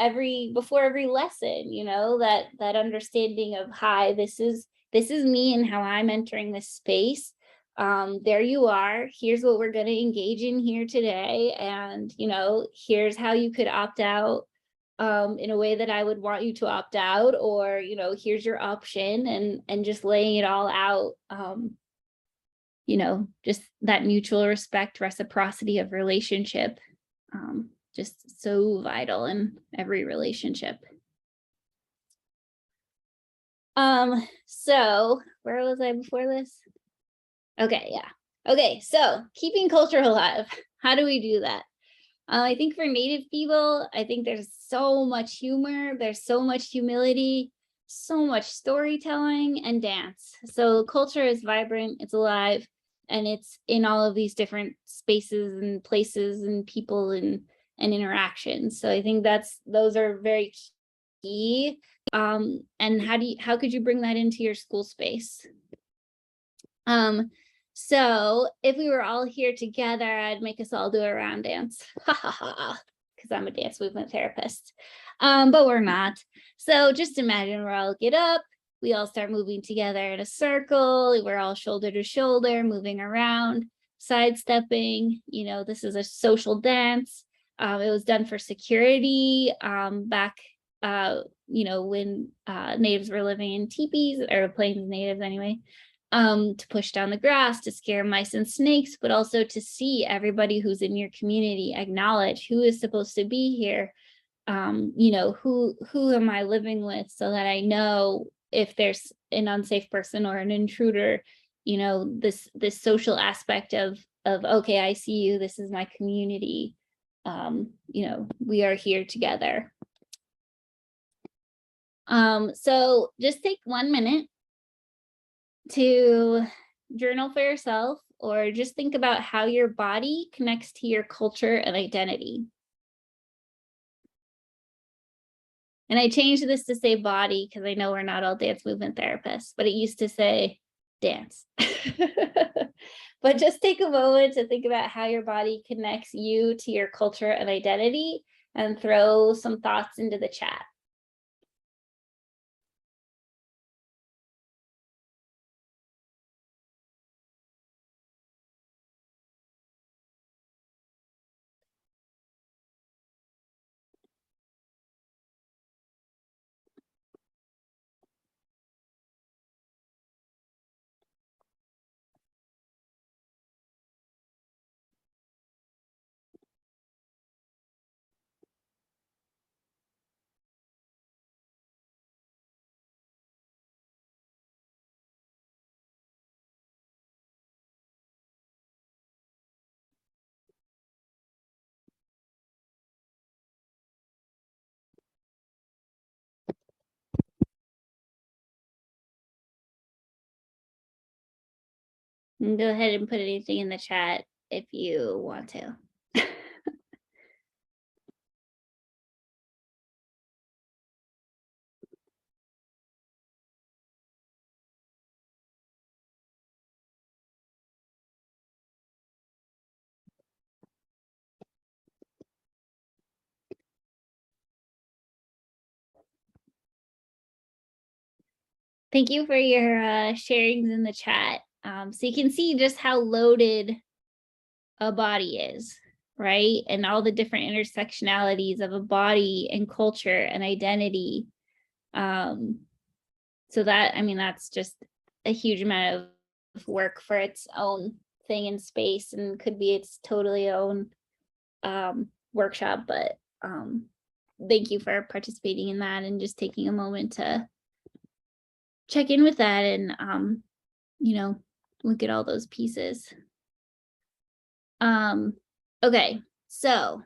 before every lesson, you know, that understanding of, hi, this is me and how I'm entering this space. There you are, here's what we're going to engage in here today, and you know, here's how you could opt out in a way that I would want you to opt out, or you know, here's your option, and just laying it all out. You know, just that mutual respect, reciprocity of relationship, just so vital in every relationship. So where was I before this? Okay, yeah. Okay, so keeping culture alive. How do we do that? I think for Native people, I think there's so much humor, there's so much humility, so much storytelling and dance. So culture is vibrant, it's alive, and it's in all of these different spaces and places and people and interactions. So I think those are very key. And how could you bring that into your school space? So if we were all here together, I'd make us all do a round dance. Ha ha ha, because I'm a dance movement therapist. But we're not. So just imagine we're all get up, we all start moving together in a circle, we're all shoulder to shoulder, moving around, sidestepping. You know, this is a social dance. It was done for security back you know, when natives were living in teepees, or plains natives anyway, to push down the grass, to scare mice and snakes, but also to see everybody who's in your community, acknowledge who is supposed to be here. You know, who am I living with, so that I know if there's an unsafe person or an intruder. You know, this social aspect of okay, I see you, this is my community. You know, we are here together. So just take 1 minute to journal for yourself, or just think about how your body connects to your culture and identity. And I changed this to say body because I know we're not all dance movement therapists, but it used to say dance. But just take a moment to think about how your body connects you to your culture and identity, and throw some thoughts into the chat. And go ahead and put anything in the chat if you want to. Thank you for your sharings in the chat. So you can see just how loaded a body is, right? And all the different intersectionalities of a body and culture and identity. So that, I mean, that's just a huge amount of work for its own thing in space, and could be its totally own workshop. But thank you for participating in that and just taking a moment to check in with that and you know, look at all those pieces. Okay, so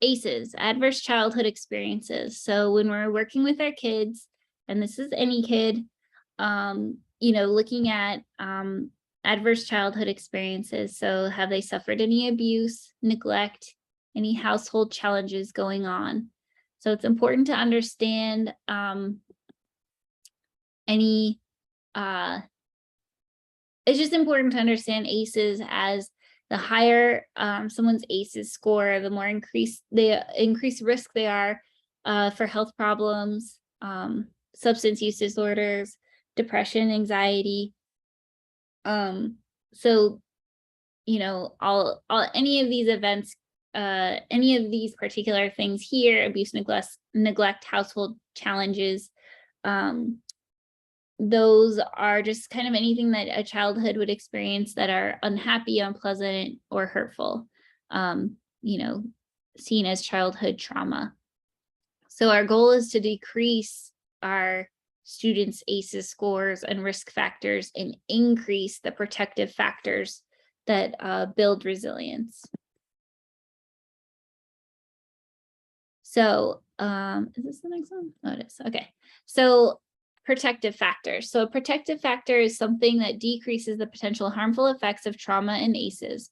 ACEs, adverse childhood experiences. So when we're working with our kids, and this is any kid, you know, looking at adverse childhood experiences. So have they suffered any abuse, neglect, any household challenges going on? So it's important to understand it's just important to understand ACEs as the higher someone's ACEs score, the more increased risk they are for health problems, substance use disorders, depression, anxiety. So, you know, all any of these events, any of these particular things here, abuse, neglect, household challenges, those are just kind of anything that a childhood would experience that are unhappy, unpleasant, or hurtful, you know, seen as childhood trauma. So our goal is to decrease our students' ACEs scores and risk factors and increase the protective factors that build resilience. So is this the next one? Oh, it is. Okay. So protective factors. So a protective factor is something that decreases the potential harmful effects of trauma and ACEs.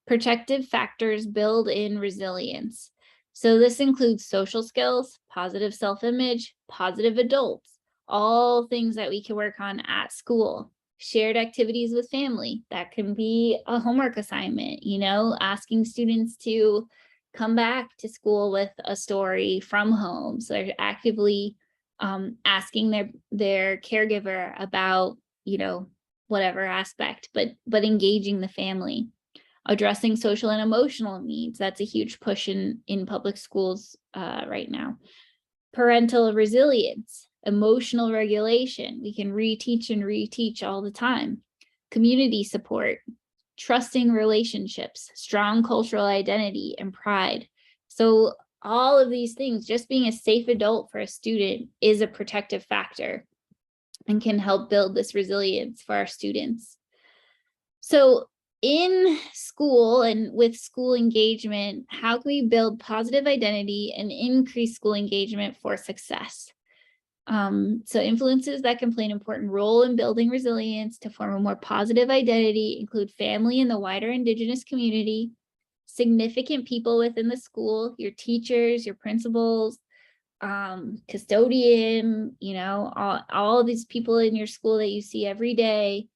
Protective factors build in resilience. So this includes social skills, positive self-image, positive adults, all things that we can work on at school. Shared activities with family. That can be a homework assignment, you know, asking students to come back to school with a story from home. So they're actively asking their caregiver about, you know, whatever aspect, but engaging the family. Addressing social and emotional needs. That's a huge push in public schools right now. Parental resilience, emotional regulation. We can reteach and reteach all the time. Community support, trusting relationships, strong cultural identity, and pride. So all of these things, just being a safe adult for a student is a protective factor and can help build this resilience for our students. So in school and with school engagement, how can we build positive identity and increase school engagement for success? So influences that can play an important role in building resilience to form a more positive identity include family and the wider Indigenous community, significant people within the school, your teachers, your principals, custodian, you know, all of these people in your school that you see every day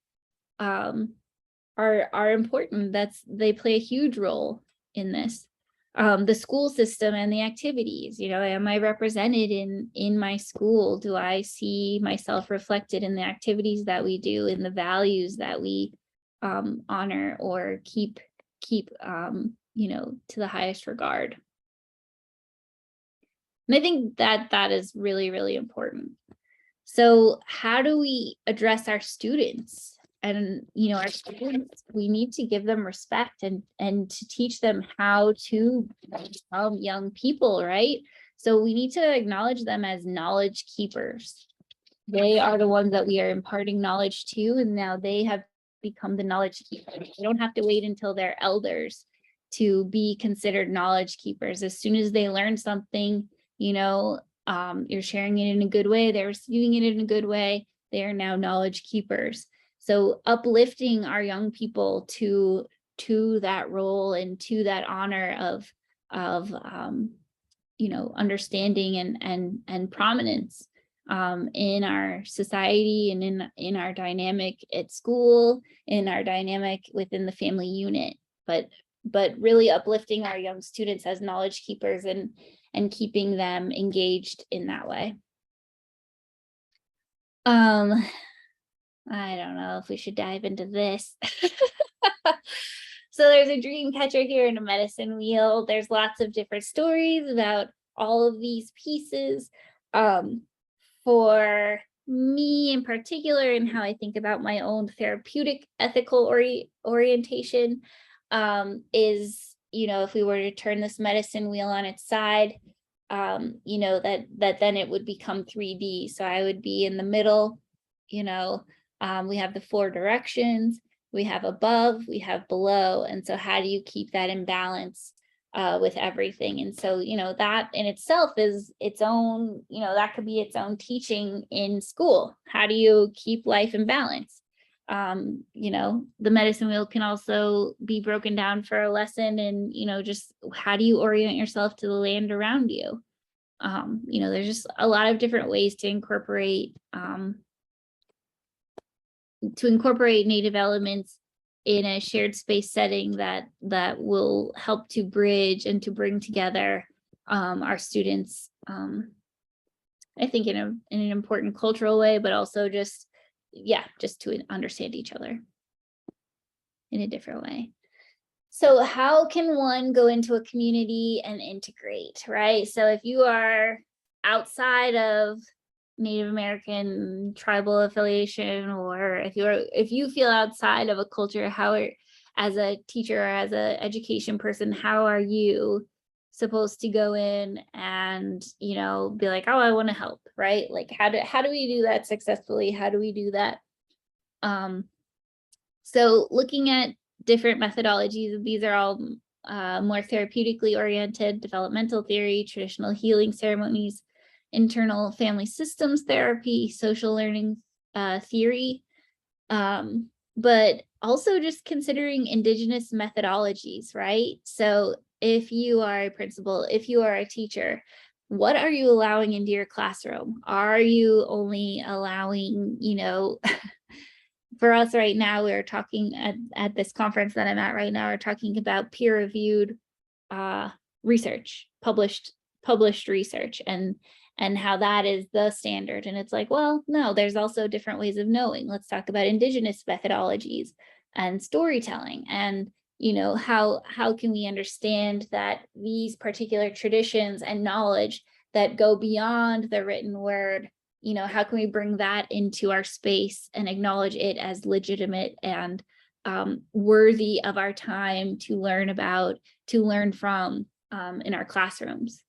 are important. They play a huge role in this. The school system and the activities, you know, am I represented in my school? Do I see myself reflected in the activities that we do, in the values that we honor or keep you know, to the highest regard? And I think that is really, really important. So how do we address our students? And, you know, our students, we need to give them respect and to teach them how to become young people, right? So we need to acknowledge them as knowledge keepers. They are the ones that we are imparting knowledge to, and now they have become the knowledge keepers. They don't have to wait until they're elders to be considered knowledge keepers. As soon as they learn something, you know, you're sharing it in a good way, they're receiving it in a good way, they are now knowledge keepers. So uplifting our young people to that role and to that honor of you know, understanding and prominence in our society and in our dynamic at school, in our dynamic within the family unit, but really uplifting our young students as knowledge keepers and keeping them engaged in that way. I don't know if we should dive into this. So there's a dream catcher here and a medicine wheel. There's lots of different stories about all of these pieces. For me in particular, and how I think about my own therapeutic ethical orientation, is, if we were to turn this medicine wheel on its side, that then it would become 3D. So I would be in the middle. We have the 4 directions, we have above, we have below. And so how do you keep that in balance with everything? And so, that in itself is its own, that could be its own teaching in school. How do you keep life in balance? The medicine wheel can also be broken down for a lesson, and, just how do you orient yourself to the land around you? There's just a lot of different ways to incorporate Native elements in a shared space setting that will help to bridge and to bring together our students, I think in an important cultural way, but also just to understand each other in a different way. So how can one go into a community and integrate, right? So if you are outside of Native American tribal affiliation, or if you feel outside of a culture, as a teacher or as an education person, how are you supposed to go in and be like, oh, I want to help, right? Like how do we do that successfully? How do we do that? So looking at different methodologies, these are all more therapeutically oriented: developmental theory, traditional healing ceremonies, internal family systems therapy, social learning theory, but also just considering indigenous methodologies, right? So if you are a principal, if you are a teacher, what are you allowing into your classroom? Are you only allowing, for us right now, we're talking at this conference that I'm at right now, we're talking about peer-reviewed research, published research, and how that is the standard. And it's like, well, no, there's also different ways of knowing. Let's talk about indigenous methodologies and storytelling, and how can we understand that these particular traditions and knowledge that go beyond the written word, how can we bring that into our space and acknowledge it as legitimate and worthy of our time to learn about, to learn from in our classrooms.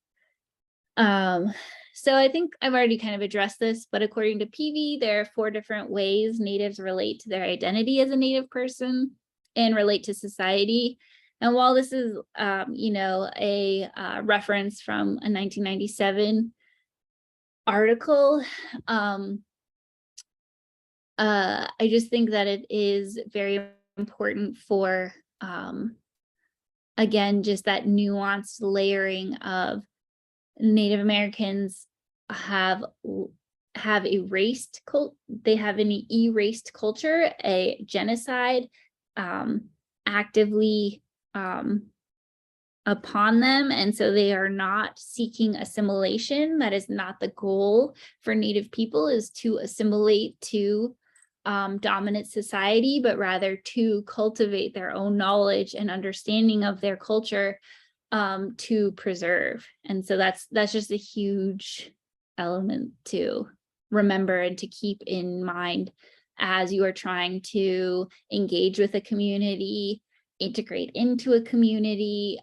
So I think I've already kind of addressed this, but according to PV, there are 4 different ways Natives relate to their identity as a Native person and relate to society. And while this is, a reference from a 1997 article, I just think that it is very important for, again, just that nuanced layering of Native Americans have erased they have an erased culture, a genocide actively upon them, and so they are not seeking assimilation. That is not the goal for Native people, is to assimilate to dominant society, but rather to cultivate their own knowledge and understanding of their culture to preserve. And so that's just a huge element to remember and to keep in mind as you are trying to engage with a community, integrate into a community,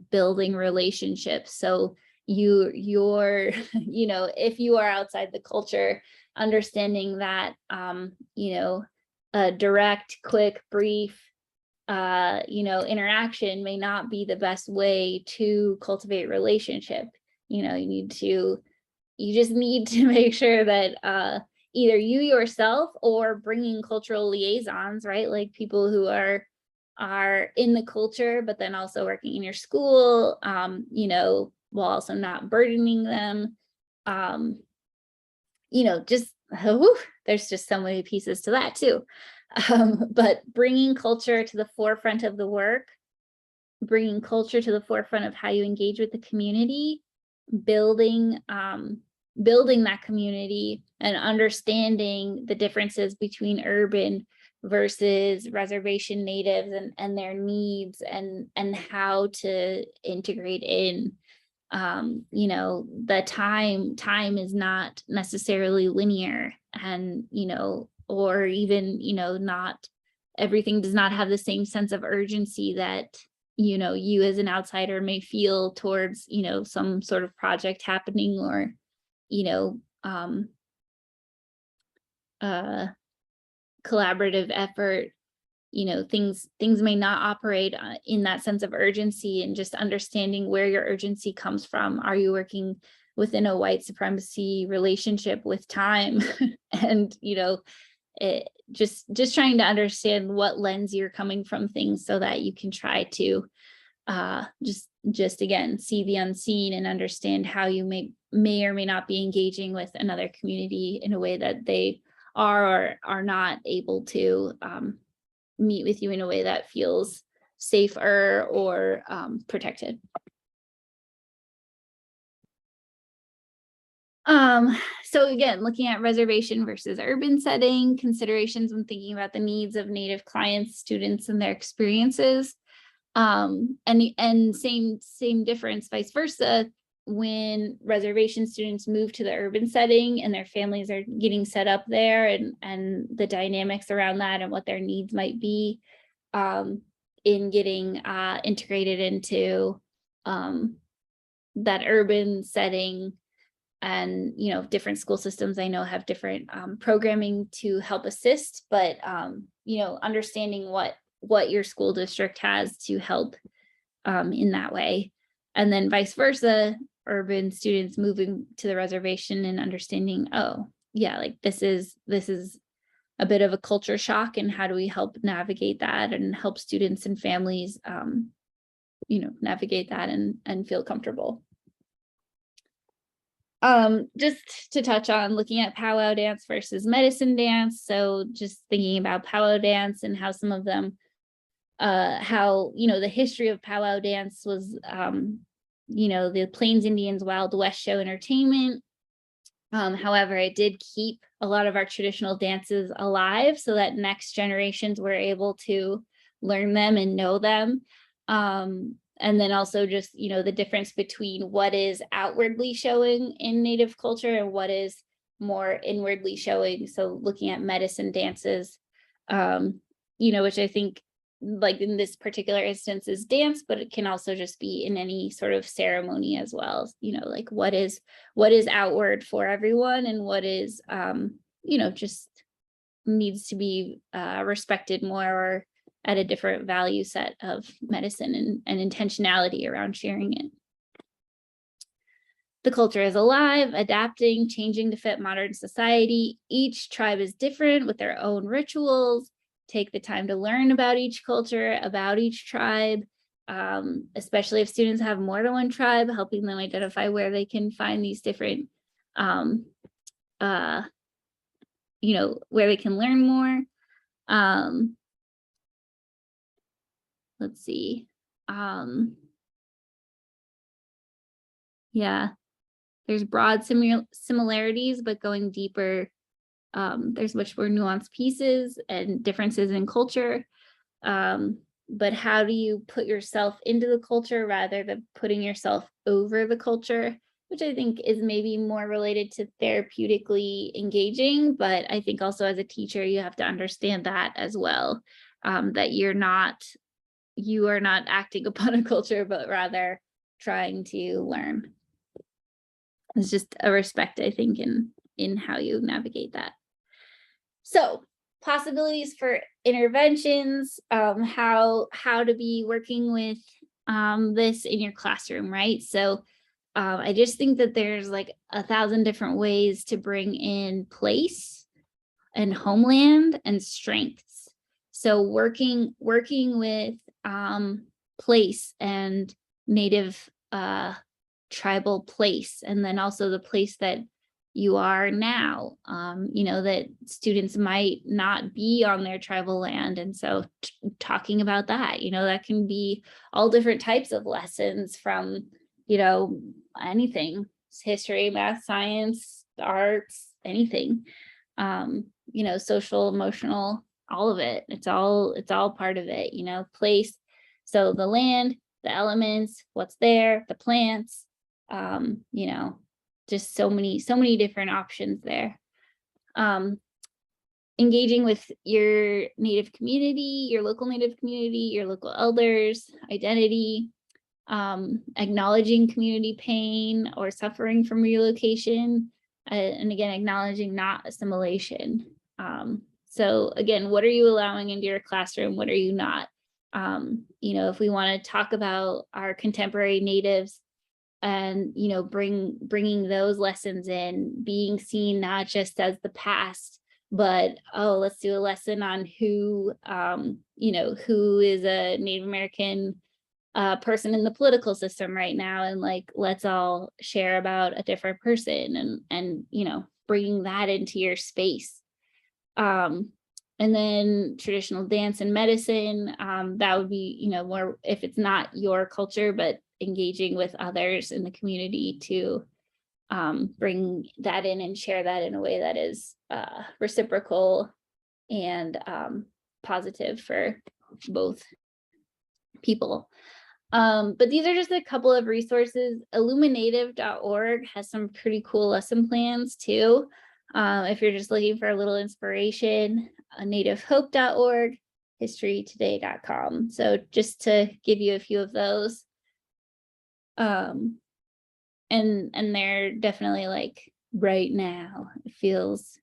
building relationships. So you're if you are outside the culture, understanding that a direct, quick, brief interaction may not be the best way to cultivate relationship. You just need to make sure that either you yourself or bringing cultural liaisons, right? Like people who are in the culture, but then also working in your school, while also not burdening them. There's just so many pieces to that too. But bringing culture to the forefront of the work, bringing culture to the forefront of how you engage with the community, building building that community and understanding the differences between urban versus reservation natives and their needs and how to integrate in. You know, the time is not necessarily linear, and, you know, or even, you know, not everything does not have the same sense of urgency that, you know, you as an outsider may feel towards, you know, some sort of project happening, or, you know, collaborative effort. You know, things may not operate in that sense of urgency, and just understanding where your urgency comes from. Are you working within a white supremacy relationship with time? And, you know, just trying to understand what lens you're coming from things, so that you can try to just again see the unseen and understand how you may or may not be engaging with another community in a way that they are or are not able to meet with you in a way that feels safer or protected. So again, looking at reservation versus urban setting, considerations when thinking about the needs of Native clients, students, and their experiences. And same difference, vice versa, when reservation students move to the urban setting and their families are getting set up there, and the dynamics around that and what their needs might be in getting integrated into that urban setting. And, you know, different school systems I know have different programming to help assist, but, you know, understanding what your school district has to help in that way. And then vice versa, urban students moving to the reservation and understanding, oh yeah, like this is a bit of a culture shock, and how do we help navigate that and help students and families you know, navigate that and feel comfortable. Just to touch on looking at powwow dance versus medicine dance. So just thinking about powwow dance and how some of them, how, you know, the history of powwow dance was, you know, the Plains Indians Wild West show entertainment. However, it did keep a lot of our traditional dances alive, so that next generations were able to learn them and know them. And then also just, you know, the difference between what is outwardly showing in Native culture and what is more inwardly showing. So looking at medicine dances, you know, which I think, like in this particular instance, is dance, but it can also just be in any sort of ceremony as well. You know, like what is outward for everyone, and what is, you know, just needs to be respected more, or at a different value set of medicine and intentionality around sharing it. The culture is alive, adapting, changing to fit modern society. Each tribe is different with their own rituals. Take the time to learn about each culture, about each tribe, especially if students have more than one tribe, helping them identify where they can find these different, you know, where they can learn more. Let's see. Yeah, there's broad similarities, but going deeper, there's much more nuanced pieces and differences in culture. But how do you put yourself into the culture rather than putting yourself over the culture, which I think is maybe more related to therapeutically engaging. But I think also as a teacher, you have to understand that as well, that you are not acting upon a culture, but rather trying to learn. It's just a respect, I think, in how you navigate that. So possibilities for interventions, how to be working with this in your classroom, right? So I just think that there's like 1,000 different ways to bring in place and homeland and strengths. So working with place and native tribal place, and then also the place that you are now, you know, that students might not be on their tribal land. And so talking about that, you know, that can be all different types of lessons from, you know, anything history, math, science, arts, anything, social, emotional, all of it. It's all part of it, place. So the land, the elements, what's there, the plants, just so many different options there. Engaging with your Native community, your local Native community, your local elders, identity, acknowledging community pain or suffering from relocation, and again, acknowledging not assimilation. So again, what are you allowing into your classroom? What are you not? If we want to talk about our contemporary natives and, bringing those lessons in, being seen not just as the past, but, let's do a lesson on who is a Native American person in the political system right now, and like, let's all share about a different person, and bringing that into your space. And then traditional dance and medicine, that would be, more if it's not your culture, but engaging with others in the community to bring that in and share that in a way that is reciprocal and positive for both people. But these are just a couple of resources. Illuminative.org has some pretty cool lesson plans too. If you're just looking for a little inspiration, nativehope.org, historytoday.com. So just to give you a few of those. And they're definitely like right now, it feels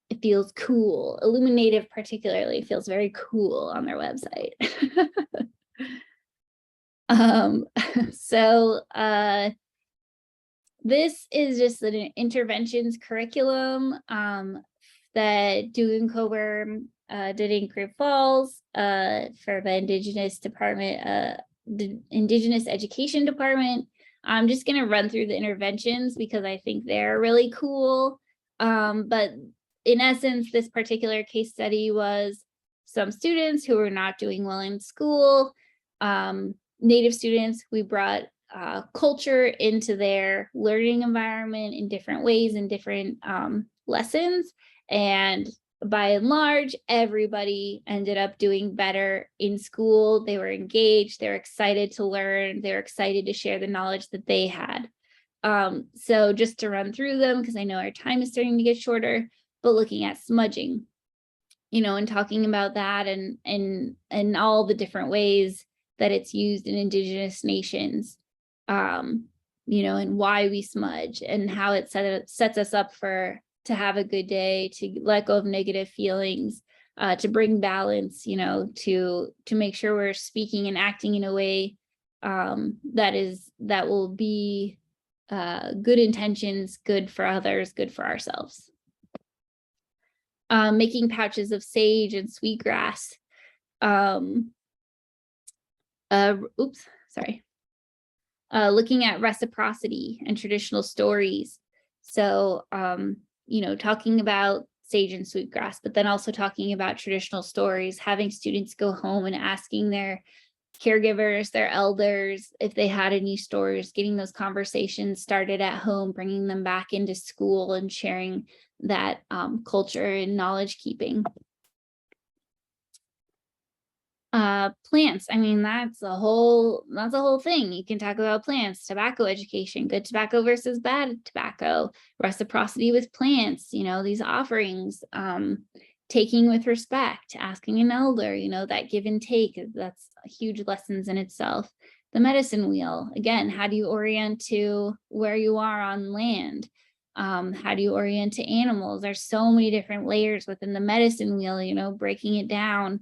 cool. Illuminative particularly feels very cool on their website. So this is just an interventions curriculum that Selena Coburn did in Great Falls for the Indigenous Department, the Indigenous Education Department. I'm just going to run through the interventions because I think they're really cool. But in essence, this particular case study was some students who were not doing well in school. Native students, we brought culture into their learning environment in different ways, in different lessons. And by and large, everybody ended up doing better in school. They were engaged, they're excited to learn, they're excited to share the knowledge that they had. So just to run through them, because I know our time is starting to get shorter, but looking at smudging, and talking about that and all the different ways that it's used in Indigenous nations, and why we smudge and how it sets us up to have a good day, to let go of negative feelings, to bring balance, to make sure we're speaking and acting in a way that will be good intentions, good for others, good for ourselves. Making pouches of sage and sweetgrass. Looking at reciprocity and traditional stories. So, talking about sage and sweetgrass, but then also talking about traditional stories, having students go home and asking their caregivers, their elders, if they had any stories, getting those conversations started at home, bringing them back into school and sharing that culture and knowledge keeping. Plants, I mean, that's a whole thing. You can talk about plants, tobacco education, good tobacco versus bad tobacco, reciprocity with plants, these offerings, taking with respect, asking an elder, that give and take, that's huge lessons in itself. The medicine wheel, again, how do you orient to where you are on land? How do you orient to animals? There's so many different layers within the medicine wheel, breaking it down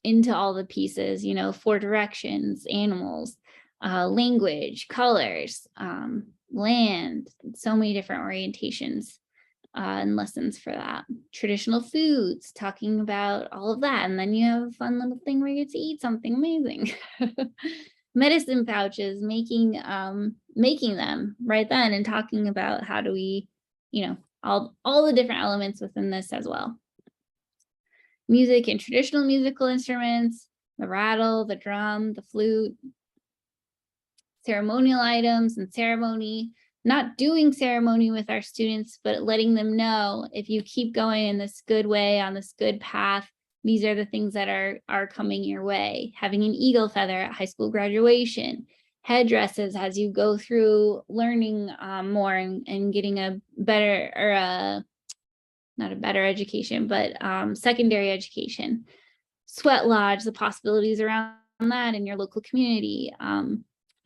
into all the pieces, 4 directions, animals, language, colors, land, so many different orientations and lessons for that. Traditional foods, talking about all of that. And then you have a fun little thing where you get to eat something amazing. Medicine pouches, making them right then, and talking about how do we, all the different elements within this as well. Music and traditional musical instruments, the rattle, the drum, the flute, ceremonial items and ceremony, not doing ceremony with our students, but letting them know, if you keep going in this good way, on this good path, these are the things that are coming your way. Having an eagle feather at high school graduation, headdresses as you go through learning more and getting a better, or not a better education, but secondary education. Sweat lodge, the possibilities around that in your local community,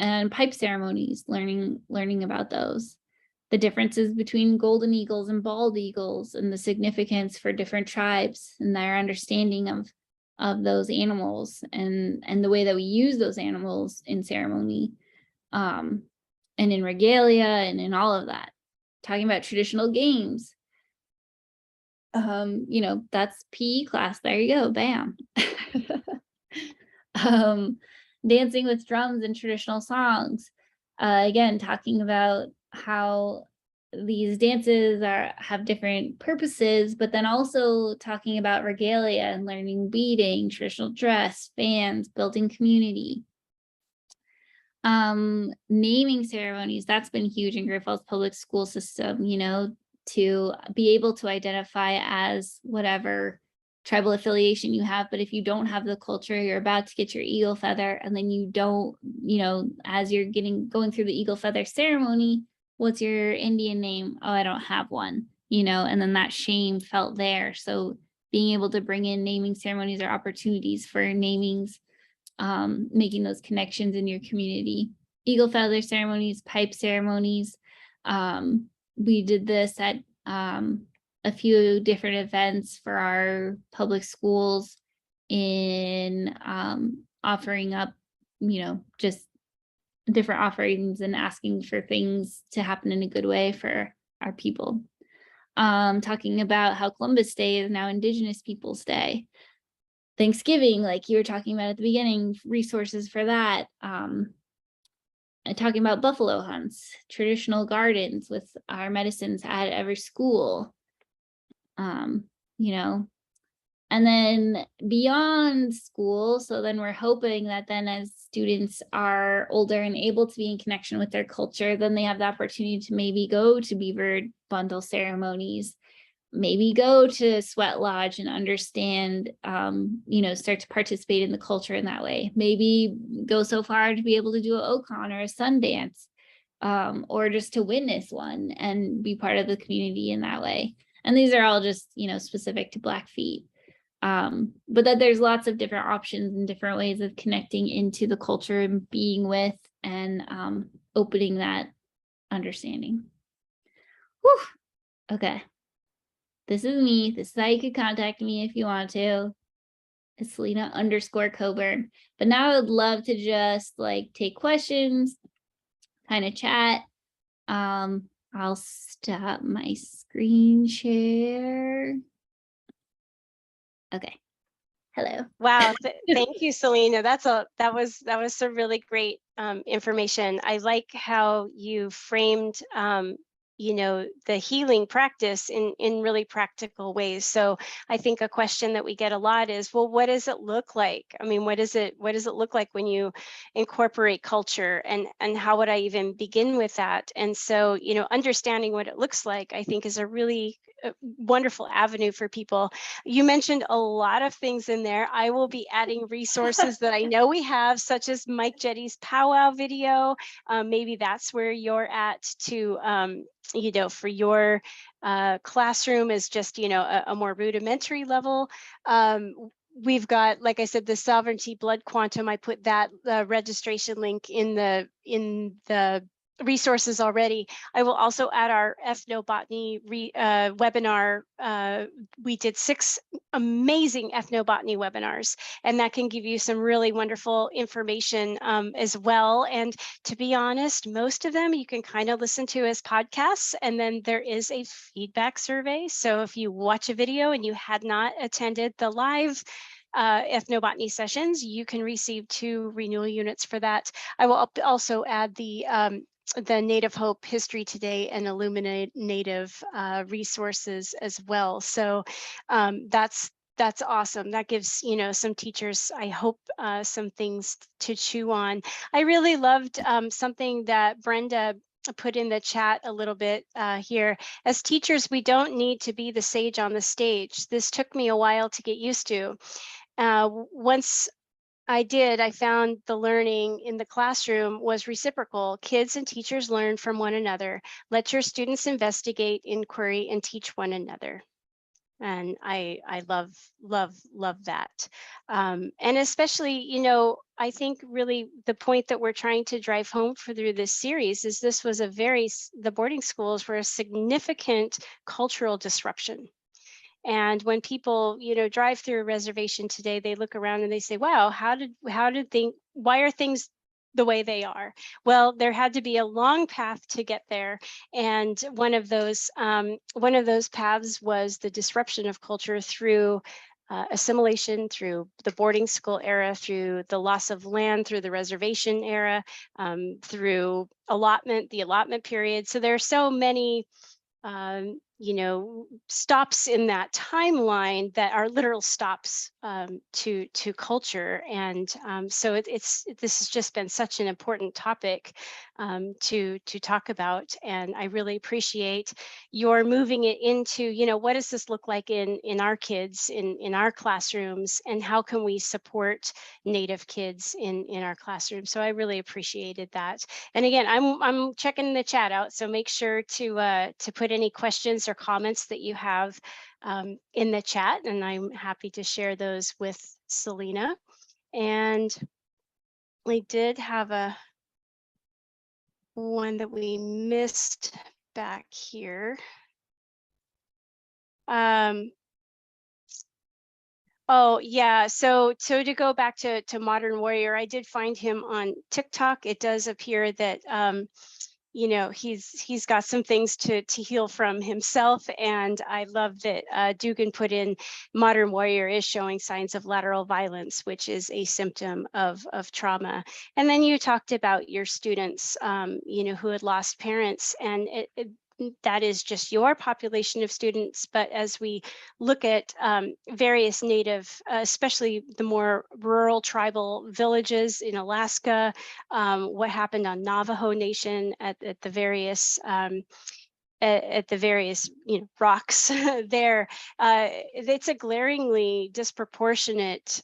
and pipe ceremonies, learning about those. The differences between golden eagles and bald eagles, and the significance for different tribes and their understanding of those animals, and the way that we use those animals in ceremony, and in regalia, and in all of that. Talking about traditional games. You know, that's PE class. There you go. Bam. Dancing with drums and traditional songs. Again, talking about how these dances have different purposes, but then also talking about regalia and learning beading, traditional dress, fans, building community. Naming ceremonies, that's been huge in Great Falls public school system, you know, to be able to identify as whatever tribal affiliation you have. But if you don't have the culture, you're about to get your eagle feather, and then you don't, you know, as you're going through the eagle feather ceremony, what's your Indian name? Oh, I don't have one, you know, and then that shame felt there. So being able to bring in naming ceremonies or opportunities for namings, making those connections in your community. Eagle feather ceremonies, pipe ceremonies. We did this at a few different events for our public schools in offering up, you know, just different offerings and asking for things to happen in a good way for our people. Talking about how Columbus Day is now Indigenous Peoples Day. Thanksgiving, like you were talking about at the beginning, resources for that. And talking about buffalo hunts, traditional gardens with our medicines at every school. You know, and then beyond school, so then we're hoping that then as students are older and able to be in connection with their culture, then they have the opportunity to maybe go to beaver bundle ceremonies, maybe go to sweat lodge and understand, you know, start to participate in the culture in that way. Maybe go so far to be able to do an Ocon or a Sundance, or just to witness one and be part of the community in that way. And these are all just, you know, specific to Blackfeet. But that there's lots of different options and different ways of connecting into the culture and being with, and opening that understanding. Whew. Okay. This is me. This is how you could contact me if you want to. It's Selena_Coburn. But now I would love to just like take questions, kind of chat. I'll stop my screen share. Okay. Hello. Wow, thank you, Selena. That was some really great information. I like how you framed you know, the healing practice in really practical ways. So I think a question that we get a lot is, well, what does it look like? I mean, what does it look like when you incorporate culture, and how would I even begin with that? And so, you know, understanding what it looks like, I think, is a really wonderful avenue for people. You mentioned a lot of things in there. I will be adding resources that I know we have, such as Mike Jetty's powwow video. Maybe that's where you're at to, you know, for your classroom is just, you know, a more rudimentary level. We've got, like I said, the sovereignty blood quantum. I put that registration link in the resources already. I will also add our ethnobotany webinar. We did 6 amazing ethnobotany webinars, and that can give you some really wonderful information as well. And to be honest, most of them you can kind of listen to as podcasts, and then there is a feedback survey. So if you watch a video and you had not attended the live ethnobotany sessions, you can receive 2 renewal units for that. I will also add the Native Hope History Today and Illuminate Native resources as well. So that's awesome. That gives, you know, some teachers, I hope, some things to chew on. I really loved something that Brenda put in the chat a little bit here. As teachers, we don't need to be the sage on the stage. This took me a while to get used to. Once I did, I found the learning in the classroom was reciprocal. Kids and teachers learn from one another. Let your students investigate, inquiry, and teach one another. And I love that. And especially, you know, I think really the point that we're trying to drive home through this series is this was the boarding schools were a significant cultural disruption. And when people, you know, drive through a reservation today, they look around and they say, wow, why are things the way they are? Well, there had to be a long path to get there. And one of those paths was the disruption of culture through assimilation, through the boarding school era, through the loss of land, through the reservation era, through the allotment period. So there are so many you know, stops in that timeline that are literal stops to culture. And so this has just been such an important topic to talk about. And I really appreciate your moving it into, you know, what does this look like in our kids, in our classrooms, and how can we support Native kids in our classrooms? So I really appreciated that. And again, I'm checking the chat out, so make sure to put any questions or comments that you have in the chat, and I'm happy to share those with Selena. And we did have one that we missed back here. Oh yeah, so to go back to Modern Warrior, I did find him on TikTok. It does appear that you know, he's got some things to heal from himself. And I love that Dugan put in Modern Warrior is showing signs of lateral violence, which is a symptom of trauma. And then you talked about your students, you know, who had lost parents, and that is just your population of students. But as we look at various Native, especially the more rural tribal villages in Alaska, what happened on Navajo Nation at the various you know, rocks there, it's a glaringly disproportionate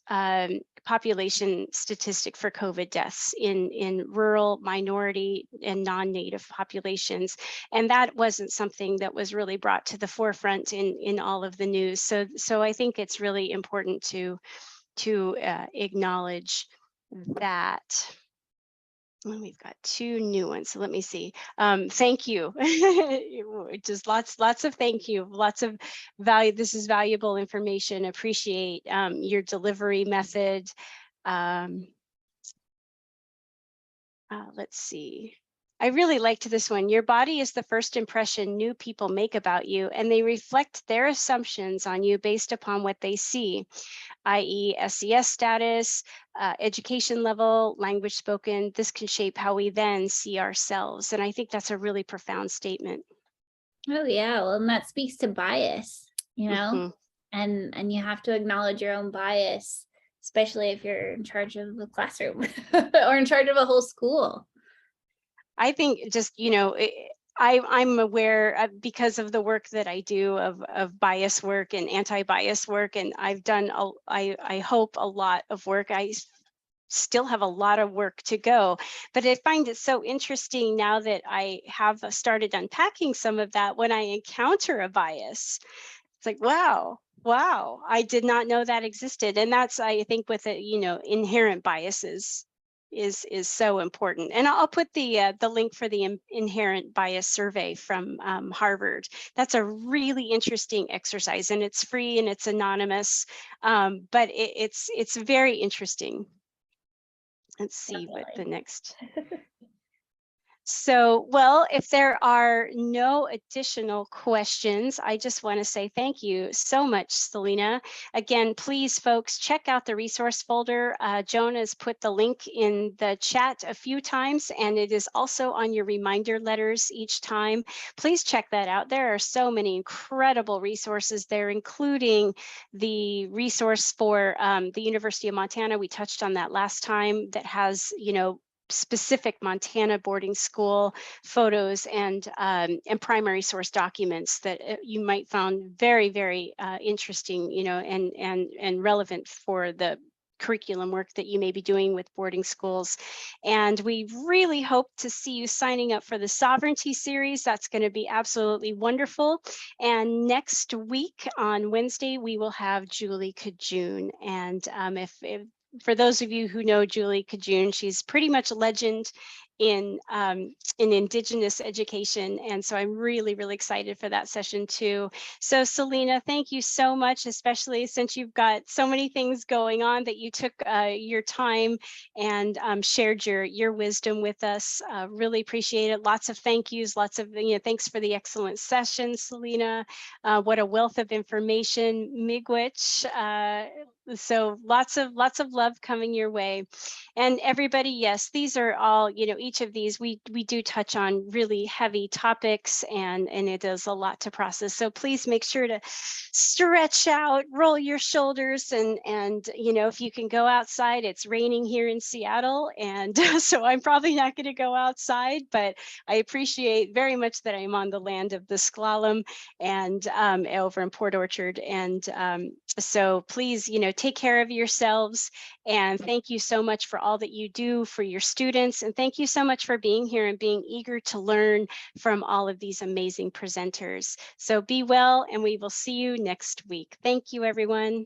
population statistic for COVID deaths in rural, minority, and non-Native populations. And that wasn't something that was really brought to the forefront in all of the news. So I think it's really important to acknowledge that. And we've got two new ones, so let me see. Thank you. Just lots of thank you, lots of value. This is valuable information. Appreciate your delivery method. Let's see. I really liked this one. Your body is the first impression new people make about you, and they reflect their assumptions on you based upon what they see, i.e. SES status, education level, language spoken. This can shape how we then see ourselves. And I think that's a really profound statement. Oh yeah, well, and that speaks to bias, you know, Mm-hmm. and you have to acknowledge your own bias, especially if you're in charge of the classroom or in charge of a whole school. I think just, you know, I'm aware because of the work that I do of bias work and anti-bias work, and I've done, I hope, a lot of work. I still have a lot of work to go, but I find it so interesting now that I have started unpacking some of that. When I encounter a bias, it's like, wow, I did not know that existed. And that's, I think, with it, you know, inherent biases is so important. And I'll put the link for the inherent bias survey from Harvard. That's a really interesting exercise, and it's free and it's anonymous, but it's very interesting. Let's see what the next. So, well, if there are no additional questions, I just want to say thank you so much, Selena. Again, please, folks, check out the resource folder. Joan has put the link in the chat a few times, and it is also on your reminder letters each time. Please check that out. There are so many incredible resources there, including the resource for the University of Montana. We touched on that last time, that has, you know, specific Montana boarding school photos and primary source documents that you might find very, very interesting, you know, and relevant for the curriculum work that you may be doing with boarding schools. And we really hope to see you signing up for the Sovereignty series. That's going to be absolutely wonderful. And next week on Wednesday, we will have Julie Kajun. And if for those of you who know Julie Kajun, she's pretty much a legend in Indigenous education. And so I'm really, really excited for that session too. So Selena, thank you so much, especially since you've got so many things going on, that you took your time and shared your wisdom with us. Really appreciate it. Lots of thank yous, lots of, you know, thanks for the excellent session, Selena. What a wealth of information, Miigwech. So lots of love coming your way. And everybody, yes, these are all, you know, each of these we do touch on really heavy topics, and it is a lot to process. So please make sure to stretch out, roll your shoulders, and you know, if you can go outside. It's raining here in Seattle, and so I'm probably not going to go outside, but I appreciate very much that I'm on the land of the slalom and over in Port Orchard. And so please, you know, take care of yourselves. And thank you so much for all that you do for your students. And thank you so much for being here and being eager to learn from all of these amazing presenters. So be well, and we will see you next week. Thank you, everyone.